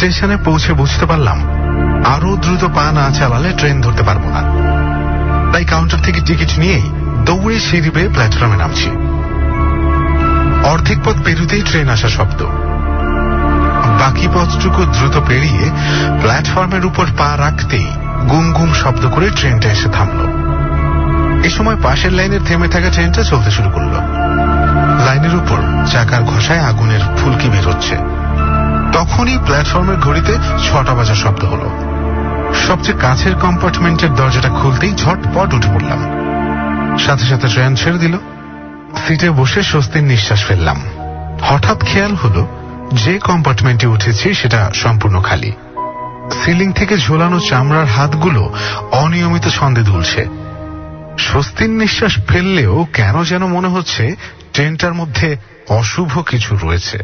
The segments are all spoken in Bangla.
স্টেশনে পৌঁছে বুঝতে পারলাম আরো দ্রুত পা না চালালে ট্রেন ধরতে পারবো না। তাই কাউন্টার থেকে টিকিট নিয়েই দৌড়ে সিঁড়ি বেয়ে প্ল্যাটফর্মে নামছি। অর্ধেক পথ পেরুতেই ট্রেন আসা শব্দ। বাকি পথটুকু দ্রুত পেরিয়ে প্ল্যাটফর্মের উপর পা রাখতেই গুম গুম শব্দ করে ট্রেনটা এসে থামল। এ সময় পাশের লাইনের থেমে থাকা ট্রেনটা চলতে শুরু করল। লাইনের উপর চাকার ঘষায় আগুনের ফুলকি বের হচ্ছে। তখনই প্ল্যাটফর্মের ঘড়িতে 6টা বাজার শব্দ হল। সবচেয়ে কাছের কম্পার্টমেন্টের দরজাটা খুলতেই ঝটপট উঠে পড়লাম। সাথে সাথে ট্রেন ছেড়ে দিল। সিটে বসে স্বস্তির নিঃশ্বাস ফেললাম। হঠাৎ খেয়াল হলো যে কম্পার্টমেন্টে উঠেছি সেটা সম্পূর্ণ খালি। সিলিং থেকে ঝোলানো চামড়ার হাতগুলো অনিয়মিত ছন্দে দুলছে। স্বস্তির নিঃশ্বাস ফেললেও কেন যেন মনে হচ্ছে ট্রেনটার মধ্যে অশুভ কিছু রয়েছে।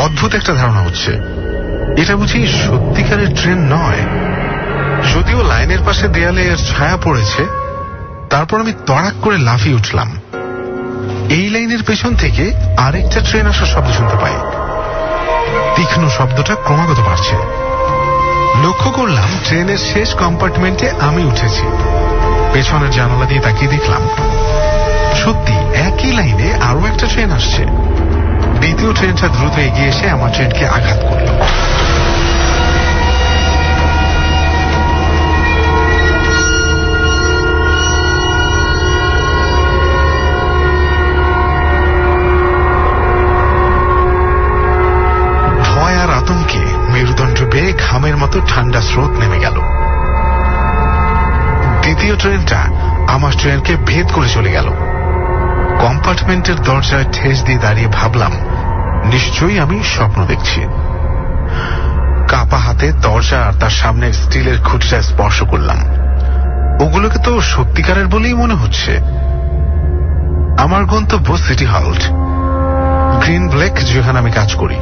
অদ্ভুত একটা ধারণা হচ্ছে, এটা বুঝি সত্যিকারের ট্রেন নয়। যদিও লাইনের পাশে দেয়ালে এর ছায়া পড়েছে, তারপর আমি তড়াক করে লাফিয়ে উঠলাম। এই লাইনের পেছন থেকে আরেকটা ট্রেন আসার শব্দ শুনতে পাই। তীক্ষ্ণ শব্দটা ক্রমাগত বাড়ছে। লক্ষ্য করলাম ট্রেনের শেষ কম্পার্টমেন্টে আমি উঠেছি। পেছনের জানালা দিয়ে তাকিয়ে দেখলাম সত্যি একই লাইনে আরো একটা ট্রেন আসছে। দ্বিতীয় ট্রেনটা দ্রুত এগিয়ে এসে আমার ট্রেনকে আঘাত করল। ভয় আর আতঙ্কে মেরুদণ্ড বেয়ে ঘামের মতো ঠান্ডা স্রোত নেমে গেল। দ্বিতীয় ট্রেনটা আমার ট্রেনকে ভেদ করে চলে গেল। কম্পার্টমেন্টের দরজায় ঠেস দিয়ে দাঁড়িয়ে ভাবলাম নিশ্চয়ই আমি স্বপ্ন দেখছি। কাপা হাতে দরজা আর তার সামনের স্টিলের খুঁটিটা স্পর্শ করলাম। ওগুলোকে তো সত্যিকারের বলেই মনে হচ্ছে। আমার গন্তব্য সিটি হল্ট, গ্রিন ব্লেক, যেখানে আমি কাজ করি।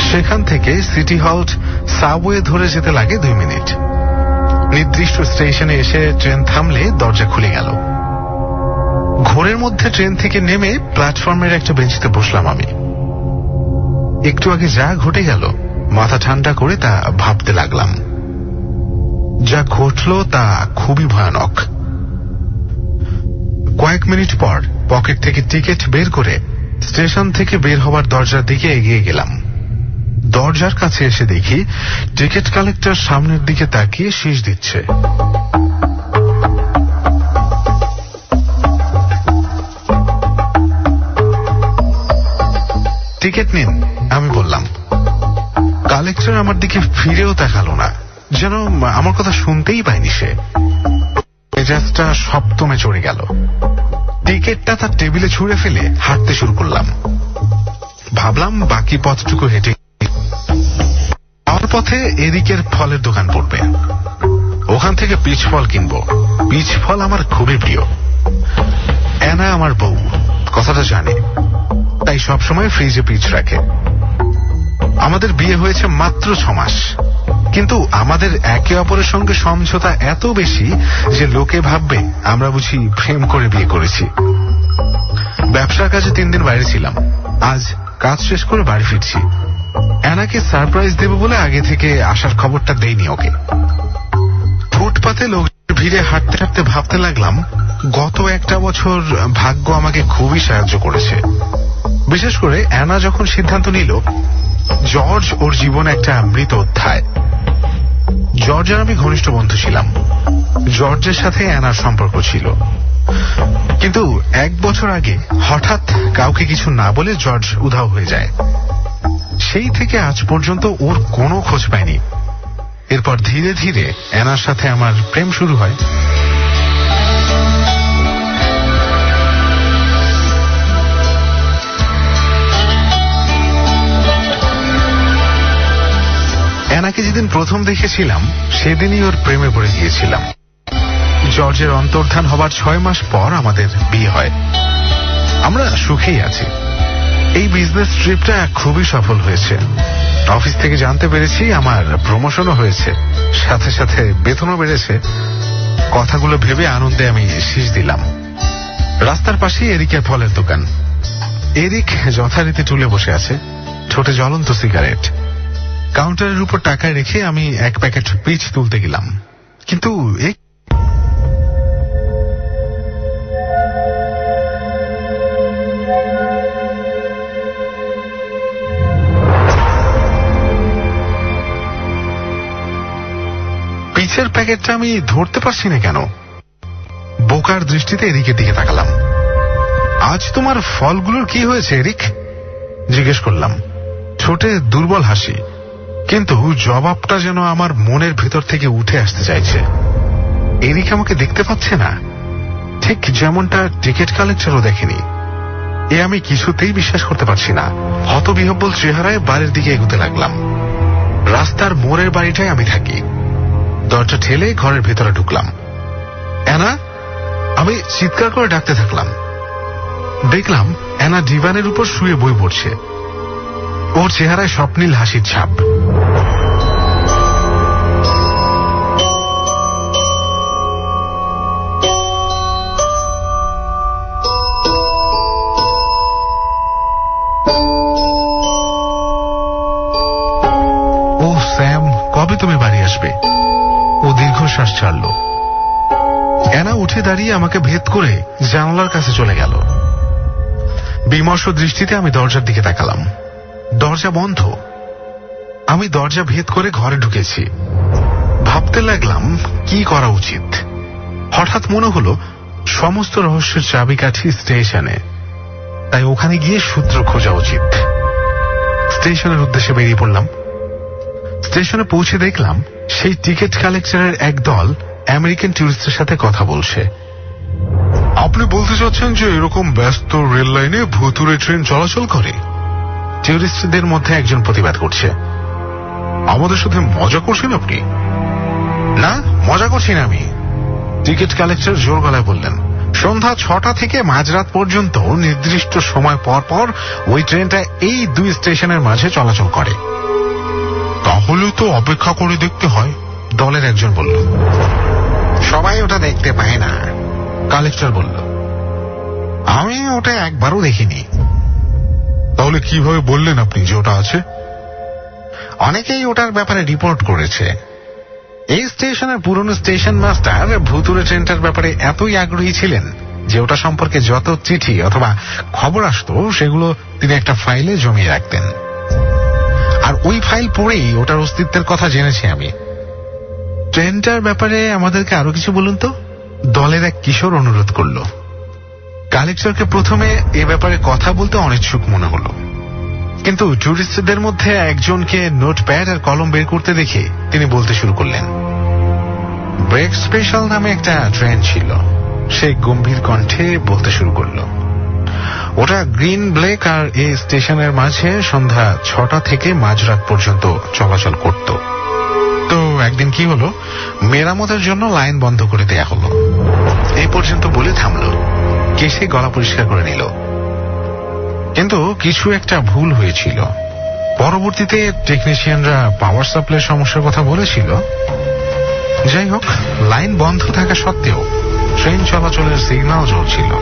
সেখান থেকে সিটি হল্ট সাবওয়ে ধরে যেতে লাগে 2 মিনিট। নির্দিষ্ট স্টেশনে এসে ট্রেন থামলে দরজা খুলে গেল। ঘোরের মধ্যে ট্রেন থেকে নেমে প্ল্যাটফর্মের একটা বেঞ্চিতে বসলাম আমি। একটু আগে যা ঘটে গেল মাথা ঠান্ডা করে তা ভাবতে লাগলাম। যা ঘটল তা খুবই ভয়ানক। কয়েক মিনিট পর পকেট থেকে টিকিট বের করে স্টেশন থেকে বের হবার দরজার দিকে এগিয়ে গেলাম। দরজার কাছে এসে দেখি টিকিট কালেক্টর সামনের দিকে তাকিয়ে শীষ দিচ্ছে। টিকিট নিন, আমি বললাম। কালেক্টর আমার দিকে ফিরেও তাকালো না, যেন আমার কথা শুনতেই পায়নি সে। মেজাজটা সপ্তমে চড়ে গেল। টিকিটটা তার টেবিলে ছুঁড়ে ফেলে হাঁটতে শুরু করলাম। ভাবলাম বাকি পথটুকু হেঁটে আমার পথে এদিকের ফলের দোকান পড়বে, ওখান থেকে পিচ ফল কিনবো। পিচ ফল আমার খুবই প্রিয়। অ্যানা আমার বউ, কথাটা জানে, তাই সবসময় ফ্রিজে পিচ রাখে। আমাদের বিয়ে হয়েছে মাত্র 6 মাস, কিন্তু আমাদের একে অপরের সঙ্গে সমঝোতা এত বেশি যে লোকে ভাববে আমরা বুঝি প্রেম করে বিয়ে করেছি। ব্যবসার কাজে 3 দিন বাইরে ছিলাম। আজ কাজ শেষ করে বাড়ি ফিরছি। অ্যানাকে সারপ্রাইজ দেব বলে আগে থেকে আসার খবরটা দেইনি ওকে। ফুটপাতে লোকের ভিড়ে হাঁটতে হাঁটতে ভাবতে লাগলাম গত একটা বছর ভাগ্য আমাকে খুবই সাহায্য করেছে। বিশেষ করে অ্যানা যখন সিদ্ধান্ত নিল জর্জ ওর জীবনে একটা মৃত অধ্যায়। জর্জ আর আমি ঘনিষ্ঠ বন্ধু ছিলাম। জর্জের সাথে অ্যানার সম্পর্ক ছিল, কিন্তু 1 বছর আগে হঠাৎ কাউকে কিছু না বলে জর্জ উধাও হয়ে যায়। সেই থেকে আজ পর্যন্ত ওর কোনো খোঁজ পাইনি। এরপর ধীরে ধীরে অ্যানার সাথে আমার প্রেম শুরু হয়। অ্যানাকে যেদিন প্রথম দেখেছিলাম সেদিনই ওর প্রেমে পড়ে গিয়েছিলাম। জর্জের অন্তর্ধান হবার 6 মাস পর আমাদের বিয়ে হয়। আমরা সুখেই আছি। এই বিজনেস ট্রিপটা খুবই সফল হয়েছে। অফিস থেকে জানতে পেরেছি আমার প্রমোশনও হয়েছে, সাথে সাথে বেতনও বেড়েছে। কথাগুলো ভেবে আনন্দে আমি শীষ দিলাম। রাস্তার পাশে এরিকের ফলের দোকান। এরিক যথারীতি টুলে বসে আছে, ঠোঁটে জ্বলন্ত সিগারেট। কাউন্টারের উপর টাকা রেখে আমি এক প্যাকেট পিচ তুলতে গেলাম, কিন্তু পিচের প্যাকেটটা আমি ধরতে পারছি না কেন। বোকার দৃষ্টিতে এরিকের দিকে তাকালাম। আজ তোমার ফলগুলোর কি হয়েছে এরিক? জিজ্ঞেস করলাম, ঠোঁটে দুর্বল হাসি, কিন্তু জবাবটা যেন আমার মনের ভেতর থেকে উঠে আসতে চাইছে। এরিক আমাকে দেখতে পাচ্ছে না, ঠিক যেমনটা টিকিট কালেক্টরও দেখেনি। এ আমি কিছুতেই বিশ্বাস করতে পারছি না। হতবিহ্বল চেহারায় বাড়ির দিকে এগোতে লাগলাম। রাস্তার মোড়ের বাড়িটায় আমি থাকি। দরজা ঠেলে ঘরের ভেতরে ঢুকলাম। অ্যানা, আমি চিৎকার করে ডাকতে থাকলাম। দেখলাম অ্যানা ডিভানের উপর শুয়ে বই পড়ছে। ওর চেহারায় স্বপ্নীল হাসির ছাপ। ও স্যাম, কবে তুমি বাড়ি আসবে? ও দীর্ঘশ্বাস ছাড়ল। অ্যানা উঠে দাঁড়িয়ে আমাকে ভেদ করে জানালার কাছে চলে গেল। বিমর্ষ দৃষ্টিতে আমি দরজার দিকে তাকালাম। দরজা বন্ধ। আমি দরজা ভেদ করে ঘরে ঢুকেছি। ভাবতে লাগলাম কি করা উচিত। হঠাৎ মনে হলো সমস্ত রহস্যের চাবিকাঠি স্টেশনে, তাই ওখানে গিয়ে সূত্র খোঁজা উচিত। স্টেশনের উদ্দেশ্যে বেরিয়ে পড়লাম। স্টেশনে পৌঁছে দেখলাম সেই টিকিট কালেক্টরের এক দল আমেরিকান টুরিস্টের সাথে কথা বলছে। আপনি বলতে চাচ্ছেন যে এরকম ব্যস্ত রেল লাইনে ভুতুড়ে ট্রেন চলাচল করে? টুরিস্টদের মধ্যে একজন প্রতিবাদ করছে। আমাদের সাথে মজা করছেন আপনি? না, মজা করছি না আমি, টিকিট কালেক্টর জোর গলায় বললেন। সন্ধ্যা 6টা থেকে মাঝরাত পর্যন্ত নির্দিষ্ট সময় পর পর ওই ট্রেনটা এই দুই স্টেশনের মাঝে চলাচল করে। তাহলে তো অপেক্ষা করে দেখতে হয়, দলের একজন বলল। সবাই ওটা দেখতে পায় না, কালেক্টর বলল। আমি ওটা একবারও দেখিনি। তাহলে কিভাবে বললেন আপনি যে ওটা আছে? অনেকেই ওটার ব্যাপারে রিপোর্ট করেছে। এই স্টেশনের পুরনো স্টেশন মাস্টার ভুতুড়ে ট্রেনটার ব্যাপারে এতই আগ্রহী ছিলেন যে ওটা সম্পর্কে যত চিঠি অথবা খবর আসতো সেগুলো তিনি একটা ফাইলে জমিয়ে রাখতেন। আর ওই ফাইল পড়েই ওটার অস্তিত্বের কথা জেনেছি আমি। ট্রেনটার ব্যাপারে আমাদেরকে আরো কিছু বলুন তো, দলের এক কিশোর অনুরোধ করল। কালেক্টরকে প্রথমে এ ব্যাপারে কথা বলতে অনিচ্ছুক মনে হলো, কিন্তু টুরিস্টদের মধ্যে একজনকে নোটপ্যাড আর কলম বের করতে দেখে তিনি বলতে শুরু করলেন। ব্রেক স্পেশাল নামে একটা ট্রেন ছিল, সে গম্ভীর কণ্ঠে বলতে শুরু করলো। ওটা গ্রিন ব্লেক আর এই স্টেশনের মাঝে সন্ধ্যা 6টা থেকে মাঝরাত পর্যন্ত চলাচল করত। তো একদিন কি হলো, মেরামতের জন্য লাইন বন্ধ করে দেয়া হলো। এই পর্যন্ত বলে থামলো, কেসে গলা পরিষ্কার করে নিল। কিন্তু কিছু একটা ভুল হয়েছিল। পরবর্তীতে টেকনিশিয়ানরা পাওয়ার সাপ্লাই সমস্যার কথা বলেছিল। যাই হোক, লাইন বন্ধ থাকা সত্ত্বেও ট্রেন চলাচলের সিগন্যাল জ্বলছিল।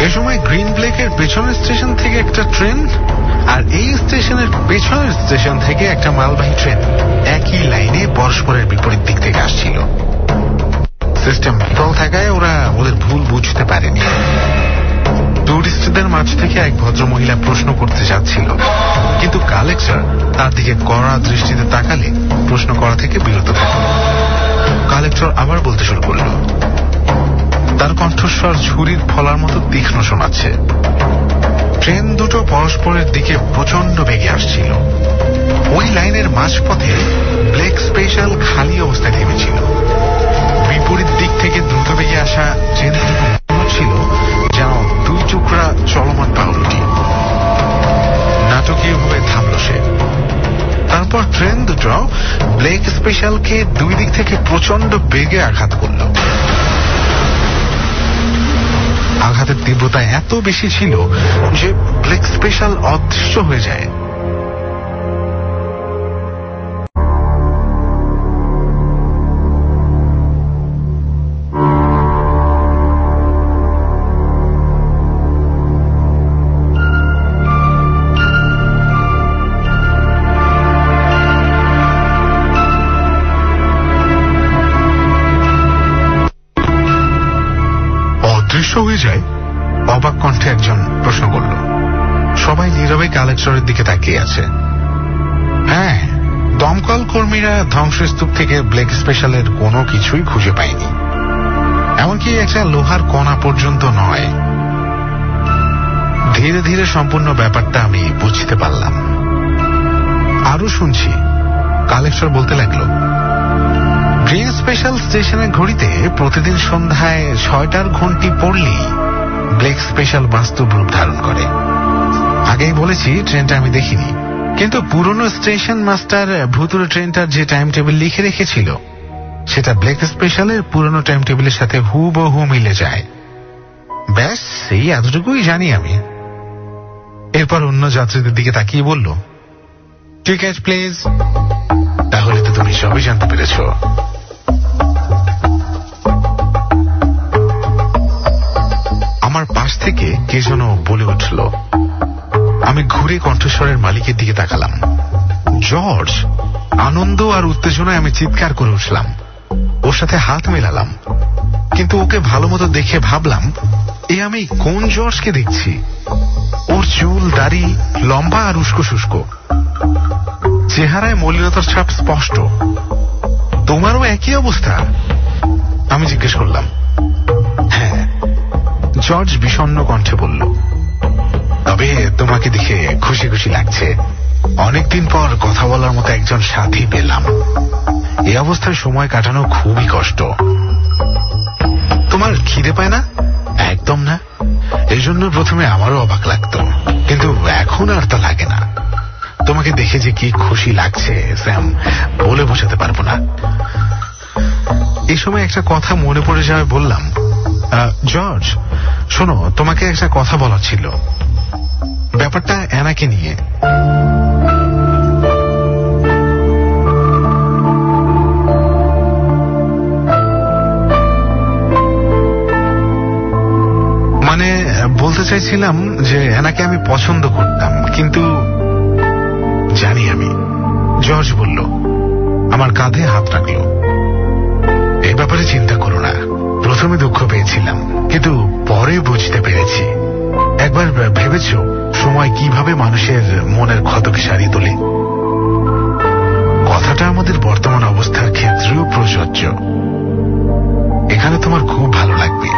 এ সময় গ্রিন ব্লেকের পেছনের স্টেশন থেকে একটা ট্রেন আর এই স্টেশনের পেছনের স্টেশন থেকে একটা মালবাহী ট্রেন একই লাইনে পরস্পরের বিপরীত দিক থেকে আসছিল। সিস্টেম বিফল থাকায় ওরা ওদের ভুল বুঝতে পারেনি। টুরিস্টদের মাঝ থেকে এক ভদ্রমহিলা প্রশ্ন করতে যাচ্ছিল, কিন্তু কালেক্টর তার দিকে কড়া দৃষ্টিতে তাকালে প্রশ্ন করা থেকে বিরত থাকল। কালেক্টর আবার বলতে শুরু করল। তার কণ্ঠস্বর ছুরির ফলার মতো তীক্ষ্ণ শোনাচ্ছে। ট্রেন দুটো পরস্পরের দিকে প্রচন্ড বেগে আসছিল। ওই লাইনের মাঝপথে ব্লেক স্পেশাল খালি অবস্থায় থেমেছিল। বিপরীত দিক থেকে দ্রুত বেগে আসা ট্রেন ছিল যেন দুই টুকরা চলমান পাউরুটি। নাটকীয়ভাবে থামল সে। তারপর ট্রেন দুটো ব্লেক স্পেশালকে দুই দিক থেকে প্রচন্ড বেগে আঘাত করল। আঘাতের তীব্রতা এত বেশি ছিল যে ব্লেক স্পেশাল অদৃশ্য হয়ে যায়। অবাক কণ্ঠে একজন প্রশ্ন করল। সবাই নীরবে কালেক্টরের দিকে তাকিয়ে আছে। হ্যাঁ, দমকল কর্মীরা ধ্বংসস্তূপ থেকে ব্লেক স্পেশালের কোনো কিছুই খুঁজে পায়নি, এমনকি একটা লোহার কণা পর্যন্ত নয়। ধীরে ধীরে সম্পূর্ণ ব্যাপারটা আমি বুঝতে পারলাম। আরো শুনছি, কালেক্টর বলতে লাগলো, গ্রিন স্পেশাল স্টেশনের ঘড়িতে প্রতিদিন সন্ধ্যায় 6টার ঘন্টি পড়লেই ব্লেক স্পেশাল বাস্তব রূপ ধারণ করে। আগেই বলেছি ট্রেনটা আমি দেখিনি, কিন্তু পুরনো স্টেশন মাস্টার ভুতুরে ট্রেনটার যে টাইম টেবিল লিখে রেখেছিল সেটা ব্লেক স্পেশালের পুরনো টাইম টেবিলের সাথে হুবহু মিলে যায়। ব্যাস এই এতটুকুই জানি আমি। এরপর অন্য যাত্রীদের দিকে তাকিয়ে বলল, টিকেট প্লিজ। তাহলে তো তুমি সবই জানতে পেরেছ। আমার পাশ থেকে কে যেন বলে উঠল। আমি ঘুরে কণ্ঠস্বরের মালিকের দিকে তাকালাম। জর্জ। আনন্দ আর উত্তেজনায় আমি চিৎকার করে উঠলাম, ওর সাথে হাত মেলালাম, কিন্তু ওকে ভালো মতো দেখে ভাবলাম, আমি কোন জর্জকে দেখছি? ওর চুল দাড়ি লম্বা আর উস্কো শুষ্কো, চেহারায় মলিনতার ছাপ স্পষ্ট। তোমারও একই অবস্থা? আমি জিজ্ঞেস করলাম। হ্যাঁ, জর্জ বিষণ্ণ কণ্ঠে বলল। তবে তোমাকে দেখে খুশি খুশি লাগছে। অনেকদিন পর কথা বলার মতো একজন সাথী পেলাম। এই অবস্থায় সময় কাটানো খুবই কষ্ট। তোমার খিদে পায় না? একদম না। এই জন্য প্রথমে আমারও অবাক লাগতো, কিন্তু এখন আর তা লাগে না। তোমাকে দেখে যে কি খুশি লাগছে স্যাম, বলে বোঝাতে পারবো না। এই সময় একটা কথা মনে পড়ে যাওয়ায় বললাম, জর্জ শোনো, তোমাকে একটা কথা বলার ছিল। ব্যাপারটা অ্যানাকে নিয়ে। মানে বলতে চাইছিলাম যে অ্যানাকে আমি পছন্দ করতাম, কিন্তু জানি আমি। জর্জ বলল, আমার কাঁধে হাত রাখলো। এই ব্যাপারে চিন্তা করো না। প্রথমে দুঃখ পেয়েছিলাম, কিন্তু পরে বুঝতে পেরেছি। একবার ভেবেছ সময় কিভাবে মানুষের মনের ক্ষতকে সারিয়ে তোলে? কথাটা আমাদের বর্তমান অবস্থার ক্ষেত্রেও প্রযোজ্য। এখানে তোমার খুব ভালো লাগবে,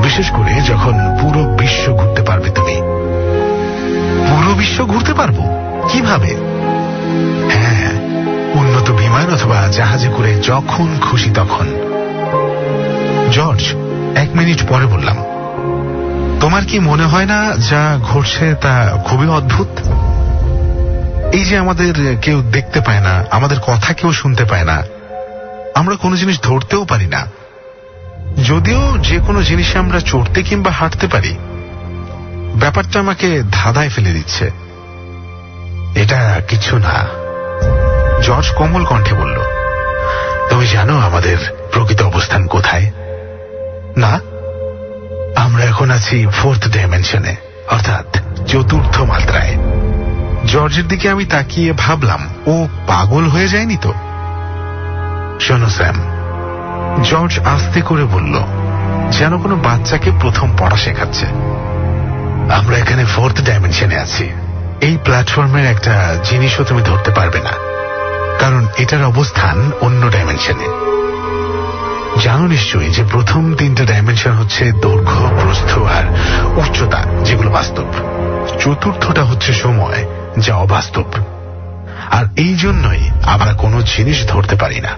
বিশেষ করে যখন পুরো বিশ্ব ঘুরতে পারবে তুমি। পুরো বিশ্ব ঘুরতে পারবো? কিভাবে? হ্যাঁ, উন্নত বিমান অথবা জাহাজে করে যখন খুশি তখন। জর্জ 1 মিনিট পরে বললাম, তোমার কি মনে হয় না যা ঘটছে তা খুবই অদ্ভুত? এই যে আমাদের কেউ দেখতে পায় না, আমাদের কথা কেউ শুনতে পায় না, আমরা কোনো জিনিস ধরতেও পারি না, যদিও যে কোনো জিনিসে আমরা চড়তে কিংবা হাঁটতে পারি। ব্যাপারটা আমাকে ধাঁধায় ফেলে দিচ্ছে। এটা কিছু না। জর্জ কোমল কণ্ঠে বলল, তুমি জানো আমাদের প্রকৃত অবস্থান কোথায়? না। আমরা এখন আছি 4th ডাইমেনশনে, অর্থাৎ 4র্থ মাত্রায়। জর্জের দিকে আমি তাকিয়ে ভাবলাম, ও পাগল হয়ে যায়নি তো? শোনো স্যাম, জর্জ আস্তে করে বলল, যেন কোনো বাচ্চাকে প্রথম পড়া শেখাচ্ছে। আমরা এখানে 4th ডাইমেনশনে আছি। এই প্ল্যাটফর্মের একটা জিনিসও তুমি ধরতে পারবে না, কারণ এটার অবস্থান অন্য ডাইমেনশনে। জানো নিশ্চয়ই যে প্রথম 3টে ডাইমেনশন হচ্ছে দৈর্ঘ্য, প্রস্থ আর উচ্চতা, যেগুলো বাস্তব। 4র্থটা হচ্ছে সময়, যা অবাস্তব। আর এই জন্যই আমরা কোনো জিনিস ধরতে পারি না।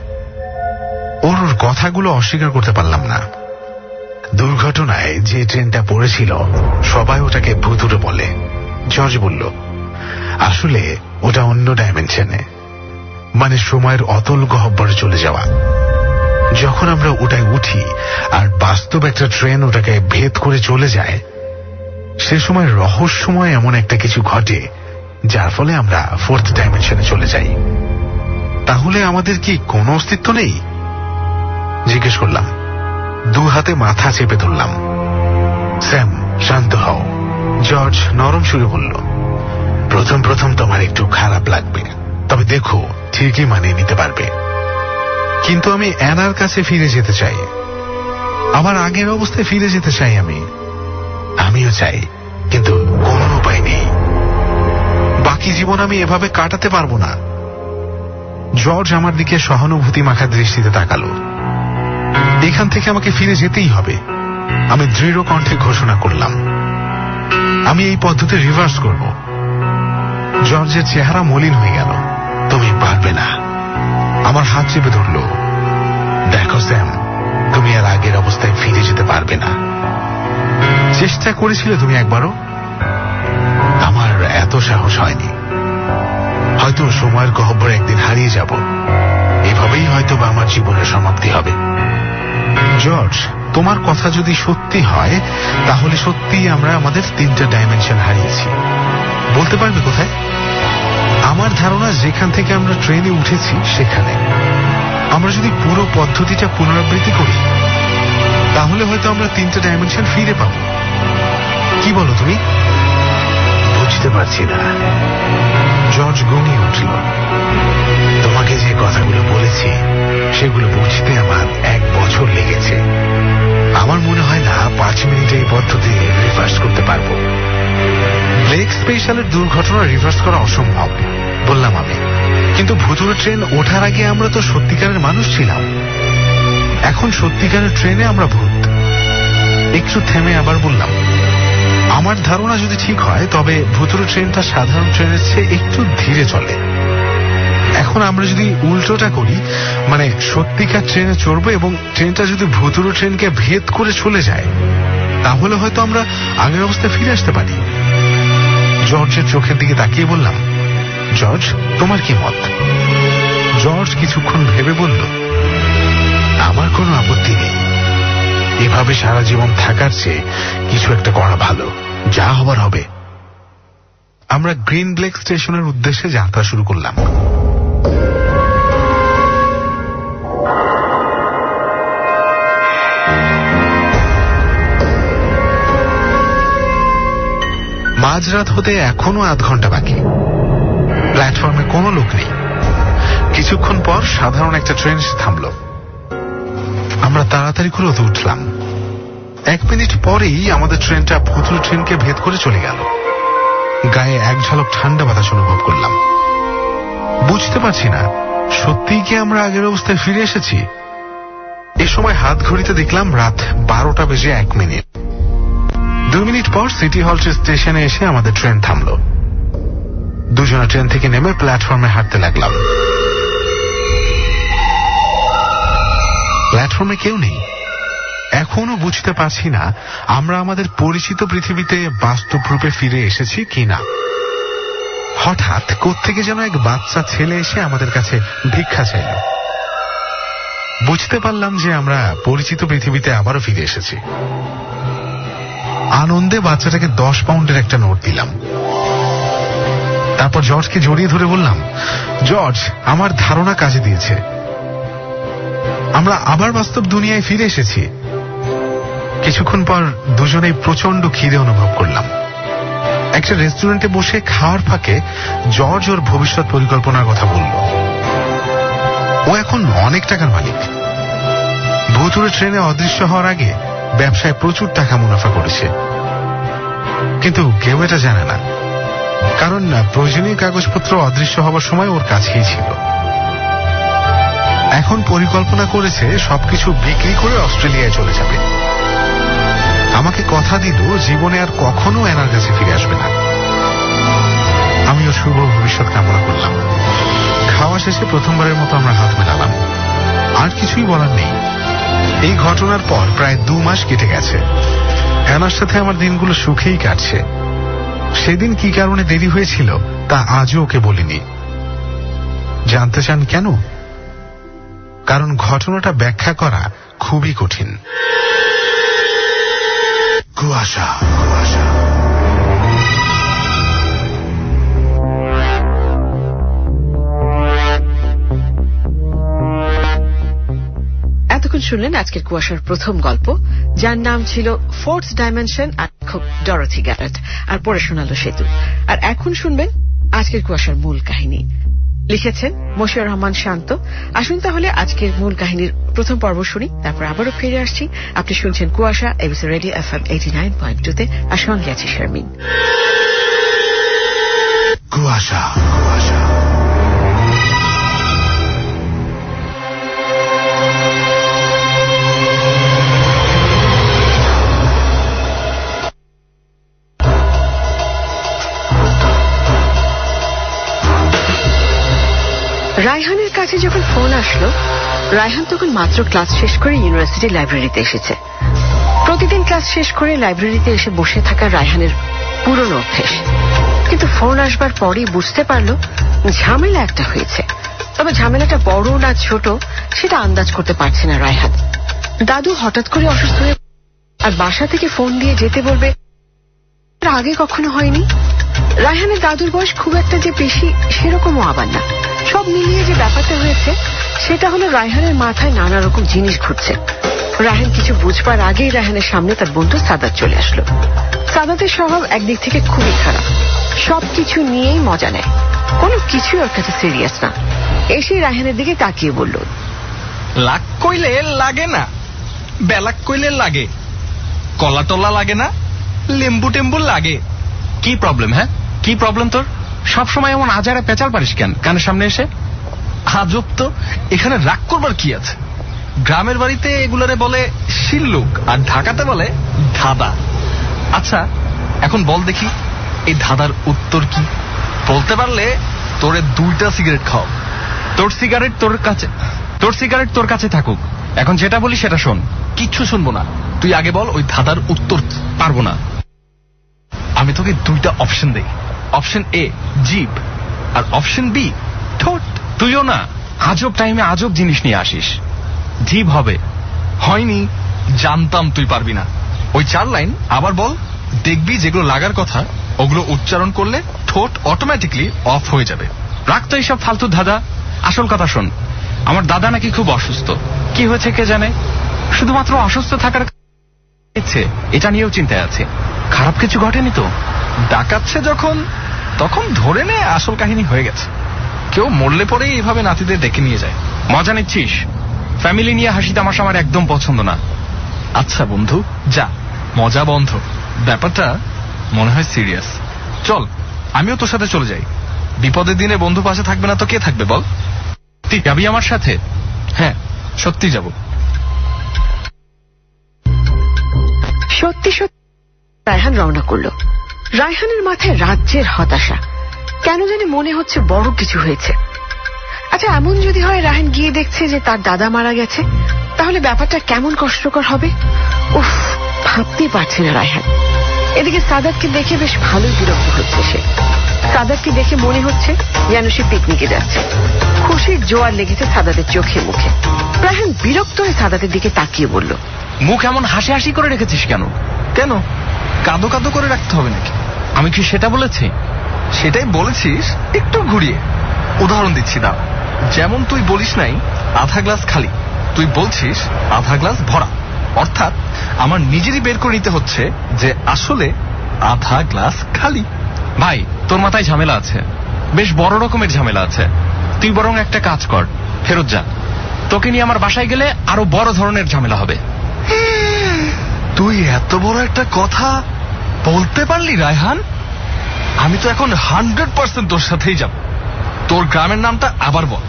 ওর কথাগুলো অস্বীকার করতে পারলাম না। দুর্ঘটনায় যে ট্রেনটা পড়েছিল সবাই ওটাকে ভুতুড়ে বলে। জর্জ বলল, আসলে ওটা অন্য ডাইমেনশনে, মানে সময়ের অতল গহ্বরে চলে যাওয়া। যখন আমরা ওটায় উঠি আর বাস্তব একটা ট্রেন ওটাকে ভেদ করে চলে যায়, সে সময় রহস্যময় এমন একটা কিছু ঘটে যার ফলে আমরা 4th ডাইমেনশনে চলে যাই। তাহলে আমাদের কি কোনো অস্তিত্ব নেই? জিজ্ঞেস করলাম। 2 হাতে মাথা চেপে ধরলাম। স্যাম, শান্ত হও। জর্জ নরম সুরে বলল, প্রথম তোমার একটু খারাপ লাগবে, তবে দেখো ঠিকই মানিয়ে নিতে পারবে। কিন্তু আমি অ্যানার কাছে ফিরে যেতে চাই, আমার আগের অবস্থায় ফিরে যেতে চাই আমি। আমিও চাই, কিন্তু কোনো উপায় নেই। বাকি জীবন আমি এভাবে কাটাতে পারবো না। জর্জ আমার দিকে সহানুভূতি মাখা দৃষ্টিতে তাকালো। এখান থেকে আমাকে ফিরে যেতেই হবে। আমি দৃঢ় কণ্ঠে ঘোষণা করলাম, আমি এই পদ্ধতি রিভার্স করব। জর্জের চেহারা মলিন হয়ে গেল। তুমি পারবে না। আমার হাত চেপে ধরল। দেখো স্যাম, তুমি আর আগের অবস্থায় ফিরে যেতে পারবে না। চেষ্টা করেছিলে তুমি একবারও? আমার এত সাহস হয়নি। হয়তো সময়ের গহ্বরে একদিন হারিয়ে যাব। এভাবেই হয়তো বা আমার জীবনের সমাপ্তি হবে। জর্জ, তোমার কথা যদি সত্যি হয়, তাহলে সত্যিই আমরা আমাদের 3টা ডাইমেনশন হারিয়েছি। বলতে পারবে কোথায়? আমার ধারণা যেখান থেকে আমরা ট্রেনে উঠেছি সেখানে। আমরা যদি পুরো পদ্ধতিটা পুনরাবৃত্তি করি, তাহলে হয়তো আমরা 3টা ডাইমেনশন ফিরে পাব। কি বলো তুমি? বুঝতে পারছি না। জর্জ গঙিয়ে উঠল। তোমাকে যে কথাগুলো বলেছি সেগুলো বুঝতে আমার 1 বছর লেগেছে। আমার মনে হয় না 5 মিনিটে এই পদ্ধতি রিভার্স করতে পারবো। ব্লেক স্পেশালের দুর্ঘটনা রিভার্স করা অসম্ভব বললাম আমি। কিন্তু ভুতুড়ে ট্রেন ওঠার আগে আমরা তো সত্যিকারের মানুষ ছিলাম। এখন সত্যিকারের ট্রেনে আমরা ভূত। একটু থেমে আবার বললাম, আমার ধারণা যদি ঠিক হয়, তবে ভুতুড়ে ট্রেনটা সাধারণ ট্রেনের চেয়ে একটু ধীরে চলে। এখন আমরা যদি উল্টোটা করি, মানে সত্যিকার ট্রেনে চড়বো এবং ট্রেনটা যদি ভুতুড়ে ট্রেনকে ভেদ করে চলে যায়, তাহলে হয়তো আমরা আগের অবস্থায় ফিরে আসতে পারি। জর্জের চোখের দিকে তাকিয়ে বললাম, জর্জ, তোমার কি মত? জর্জ কিছুক্ষণ ভেবে বলল, আমার কোনো আপত্তি নেই। এভাবে সারা জীবন থাকার চেয়ে কিছু একটা করা ভালো। যা হবার হবে। আমরা গ্রিন ব্লেক স্টেশনের উদ্দেশ্যে যাত্রা শুরু করলাম। মাঝরাত হতে এখনো আধ ঘন্টা বাকি। প্ল্যাটফর্মে কোনো লোক নেই। কিছুক্ষণ পর সাধারণ একটা ট্রেন থামল। আমরা তাড়াতাড়ি করে ওতে উঠলাম। 1 মিনিট পরেই আমাদের ট্রেনটা ভুতুড়ে ট্রেনকে ভেদ করে চলে গেল। গায়ে এক ঝলক ঠান্ডা বাতাস অনুভব করলাম। বুঝতে পারছি না সত্যিই কি আমরা আগের অবস্থায় ফিরে এসেছি। এ সময় হাত ঘড়িতে দেখলাম রাত 12টা বেজে 1 মিনিট। 2 মিনিট পর সিটি হল স্টেশনে এসে আমাদের ট্রেন থামল। দুজনে ট্রেন থেকে নেমে প্ল্যাটফর্মে হাঁটতে লাগলাম। প্ল্যাটফর্মে কেউ নেই। এখনো বুঝতে পারছি না আমরা আমাদের পরিচিত পৃথিবীতে বাস্তব রূপে ফিরে এসেছি কিনা। হঠাৎ কোত্থেকে যেন এক বাচ্চা ছেলে এসে আমাদের কাছে ভিক্ষা চাইল। বুঝতে পারলাম যে আমরা পরিচিত পৃথিবীতে আবারও ফিরে এসেছি। আনন্দে বাচ্চাটাকে 10 পাউন্ডের একটা নোট দিলাম। তারপর জর্জকে জড়িয়ে ধরে বললাম, জর্জ, আমার ধারণা কাজে দিয়েছে। আমরা আবার বাস্তব দুনিয়ায় ফিরে এসেছি। কিছুক্ষণ পর দুজনেই প্রচন্ড খিদে অনুভব করলাম। একটা রেস্টুরেন্টে বসে খাওয়ার ফাঁকে জর্জ ওর ভবিষ্যৎ পরিকল্পনার কথা বলল। ও এখন অনেক টাকার মালিক। ভুতুড়ে ট্রেনে অদৃশ্য হওয়ার আগে ব্যবসায় প্রচুর টাকা মুনাফা করেছে। কিন্তু কেউ এটা জানে না, কারণ প্রয়োজনীয় কাগজপত্র অদৃশ্য হবার সময় ওর কাছেই ছিল। এখন পরিকল্পনা করেছে সবকিছু বিক্রি করে অস্ট্রেলিয়ায় চলে যাবে। আমাকে কথা দিল জীবনে আর কখনো এনার কাছে ফিরে আসবে না। আমিও শুভ ভবিষ্যৎ কামনা করলাম। খাওয়া শেষে প্রথমবারের মতো আমরা হাত মেলালাম। আর কিছুই বলার নেই। এই ঘটনার পর প্রায় 2 মাস কেটে গেছে। অ্যানার সাথে আমার দিনগুলো সুখেই কাটছে। সেদিন কি কারণে দেরি হয়েছিল তা আজও ওকে বলিনি। জানতে চান কেন? কারণ ঘটনাটা ব্যাখ্যা করা খুবই কঠিন। কুয়াশা। এতক্ষণ শুনলেন আজকের কুয়াশার প্রথম গল্প, যার নাম ছিল ফোর্থ ডাইমেনশন আর ডরথি গ্যারেট, আর পড়ে শোনালো সেতু। আর এখন শুনবেন আজকের কুয়াশার মূল কাহিনী। লিখেছেন মশিউর রহমান শান্ত। আসুন তাহলে আজকের মূল কাহিনীর প্রথম পর্ব শুনি, তারপর আবারও ফিরে আসছি। আপনি শুনছেন কুয়াশা, এবিসি রেডিও FM 89.2-তে। আর সঙ্গে আছি শারমিন। কুয়াশা রায়হানের কাছে যখন ফোন আসলো, রায়হান তখন মাত্র ক্লাস শেষ করে ইউনিভার্সিটি লাইব্রেরিতে এসেছে। প্রতিদিন ক্লাস শেষ করে লাইব্রেরিতে এসে বসে থাকা রায়হানের পুরনো অভ্যেস। কিন্তু ফোন আসবার পরেই বুঝতে পারলো ঝামেলা একটা হয়েছে। তবে ঝামেলাটা বড় না ছোট সেটা আন্দাজ করতে পারছে না রায়হান। দাদু হঠাৎ করে অসুস্থ হয়ে আর বাসা থেকে ফোন দিয়ে যেতে বলবে, আগে কখনো হয়নি। রায়হানের দাদুর বয়স খুব একটা যে বেশি সেরকমও আবার না। সব মিলিয়ে যে ব্যাপারটা হয়েছে সেটা হলো রায়হানের মাথায় নানা রকম জিনিস ঘুরছে। রায়হান কিছু বুঝবার আগেই রায়হানের সামনে তার বন্ধু সাদাত চলে আসলো। সাদাতের স্বভাব একদিক থেকে খুবই খারাপ, সবকিছু নিয়েই মজা নেয়, কোনো কিছুই ওর কাছে সিরিয়াস না। এসে রায়হানের দিকে তাকিয়ে বলল, লাগ কইলে লাগে না, বেলাক কইলে লাগে, কলা টলা লাগে না, লেম্বু টেম্বু লাগে। কি প্রবলেম? হ্যাঁ, কি প্রবলেম তোর? সবসময় এমন আজারে পেঁচাল পারিস কেন কানের সামনে এসে? আজব তো, এখানে রাগ করবার কি আছে? গ্রামের বাড়িতে এগুলারে বলে শিল্লুক, আর ঢাকাতে বলে ধাঁধা। আচ্ছা এখন বল দেখি, এই ধাঁধার উত্তর কি? বলতে পারলে তোরে 2টা সিগারেট খাও। তোর সিগারেট তোর কাছে থাকুক। এখন যেটা বলি সেটা শোন। কিচ্ছু শুনবো না, তুই আগে বল ওই ধাঁধার উত্তর কি? পারবো না। আমি তোকে 2টা অপশন দেই। অপশন এ জিভ, আর অপশন বি ঠোঁট। তুইও না আজব টাইমে আজব জিনিস নিয়ে আসিস। জিভ হবে? হয়নি, জানতাম তুই পারবি না। ওই 4 লাইন আবার বল, দেখবি যেগুলো লাগার কথা ওগুলো উচ্চারণ করলে ঠোঁট অটোমেটিকলি অফ হয়ে যাবে। রাখ তো এইসব ফালতু ধাঁধা, আসল কথা শোন। আমার দাদা নাকি খুব অসুস্থ, কি হয়েছে কে জানে। শুধুমাত্র অসুস্থ থাকার ইচ্ছে, এটা নিয়েও চিন্তায় আছে। খারাপ কিছু ঘটেনি তো? ডাকাচ্ছে যখন, তখন ধরে নে আসল কাহিনী হয়ে গেছে। কেউ মরলে পরেই এইভাবে নাতিদের ডেকে নিয়ে যায়। মজা নিচ্ছিস? ফ্যামিলি নিয়ে হাসি তামাশা আমার একদম পছন্দ না। আচ্ছা বন্ধু যা, মজা বন্ধ। ব্যাপারটা মনে হয় সিরিয়াস। চল আমিও তোর সাথে চলে যাই। বিপদের দিনে বন্ধু পাশে থাকবে না তো কে থাকবে বল? তুই যাবি আমার সাথে? হ্যাঁ সত্যি যাব। সত্যি সত্যি রায়হান রওনা করল। রায়হানের মাথায় রাজ্যের হতাশা, কেন জানি মনে হচ্ছে বড় কিছু হয়েছে। আচ্ছা এমন যদি হয় রায়হান গিয়ে দেখছে যে তার দাদা মারা গেছে, তাহলে ব্যাপারটা কেমন কষ্টকর হবে। উফ, ভাবতেই পারছে না রায়হান। এদিকে সাদাতকে দেখে বেশ ভালোই বিরক্ত হচ্ছে সে। সাদাতকে দেখে মনে হচ্ছে যেন সে পিকনিকে যাচ্ছে। খুশির জোয়ার লেগেছে সাদাতের চোখে মুখে। রায়হান বিরক্ত হয়ে সাদাতের দিকে তাকিয়ে বলল, মুখ এমন হাসি হাসি করে রেখেছিস কেন? কেন, কাঁদো কাঁদো করে রাখতে হবে নাকি? আমি কি সেটা বলেছি? সেটাই বলেছিস, একটু ঘুরিয়ে। উদাহরণ দিচ্ছি দাও। যেমন তুই বলিস নাই আধা গ্লাস খালি, তুই বলছিস আধা গ্লাস ভরা। অর্থাৎ আমার নিজেরই বের করে নিতে হচ্ছে যে আসলে আধা গ্লাস খালি। ভাই তোর মাথায় ঝামেলা আছে, বেশ বড় রকমের ঝামেলা আছে। তুই বরং একটা কাজ কর, ফেরত যা। তোকে নিয়ে আমার বাসায় গেলে আরো বড় ধরনের ঝামেলা হবে। তুই এত বড় একটা কথা বলতে পারলি রায়হান? আমি তো এখন 100% তোর সাথেই যাব। তোর গ্রামের নামটা আবার বল।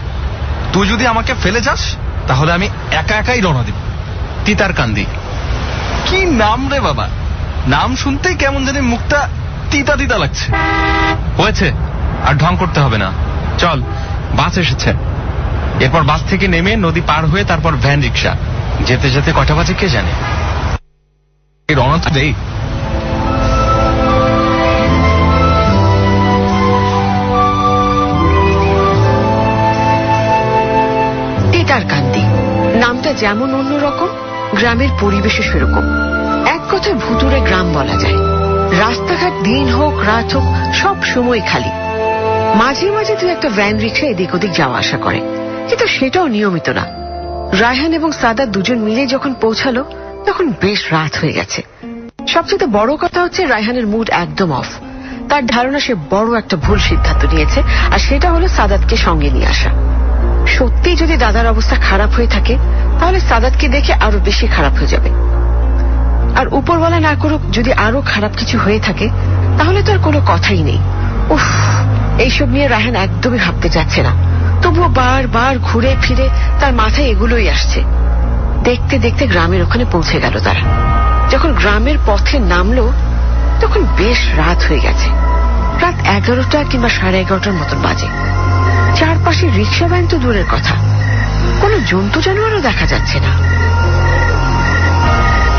তুই যদি আমাকে ফেলে যাস তাহলে আমি একা একাই রওনা দিব। তিতারকান্দি। কি নাম রে বাবা, নাম শুনতেই কেমন জানি মুখটা তিতা তিতা লাগছে। হয়েছে, আর ঢং করতে হবে না। চল, বাস এসেছে। এরপর বাস থেকে নেমে নদী পার হয়ে তারপর ভ্যান রিক্সা। যেতে যেতে কটা বাজে কে জানে। রওনা তো দেই। তিতারকান্দি নামটা যেমন অন্যরকম, গ্রামের পরিবেশও সেরকম। এক কথায় ভুতুড়ে গ্রাম বলা যায়। রাস্তাঘাট দিন হোক রাত হোক সব সময় খালি। মাঝে মাঝে তুই একটা ভ্যান রিক্সা এদিক ওদিক যাওয়া আসা করে, কিন্তু সেটাও নিয়মিত না। রায়হান এবং সাদাত দুজন মিলে যখন পৌঁছালো তখন বেশ রাত হয়ে গেছে। সবচেয়ে বড় কথা হচ্ছে রায়হানের মুড একদম অফ। তার ধারণা সে বড় একটা ভুল সিদ্ধান্ত নিয়েছে, আর সেটা হলো সাদাতকে সঙ্গে নিয়ে আসা। সত্যি যদি দাদার অবস্থা খারাপ হয়ে থাকে তাহলে সাদাতকে দেখে আরো বেশি খারাপ হয়ে যাবে। আর উপরওয়ালা না করুক, যদি আরো খারাপ কিছু হয়ে থাকে তাহলে তো আর কোনো কথাই নেই। উফ, এইসব নিয়ে রায়হান একদমই ভাবতে চাচ্ছে না, তবুও বারবার ঘুরে ফিরে তার মাথায় এগুলোই আসছে। দেখতে দেখতে গ্রামের ওখানে পৌঁছে গেল তারা। যখন গ্রামের পথে নামলো তখন বেশ রাত হয়ে গেছে। রাত 11টা কিংবা 11:30 মতন বাজে। চারপাশে রিক্সা ভ্যান তো দূরের কথা, কোনো জন্তু জানোয়ারও দেখা যাচ্ছে না।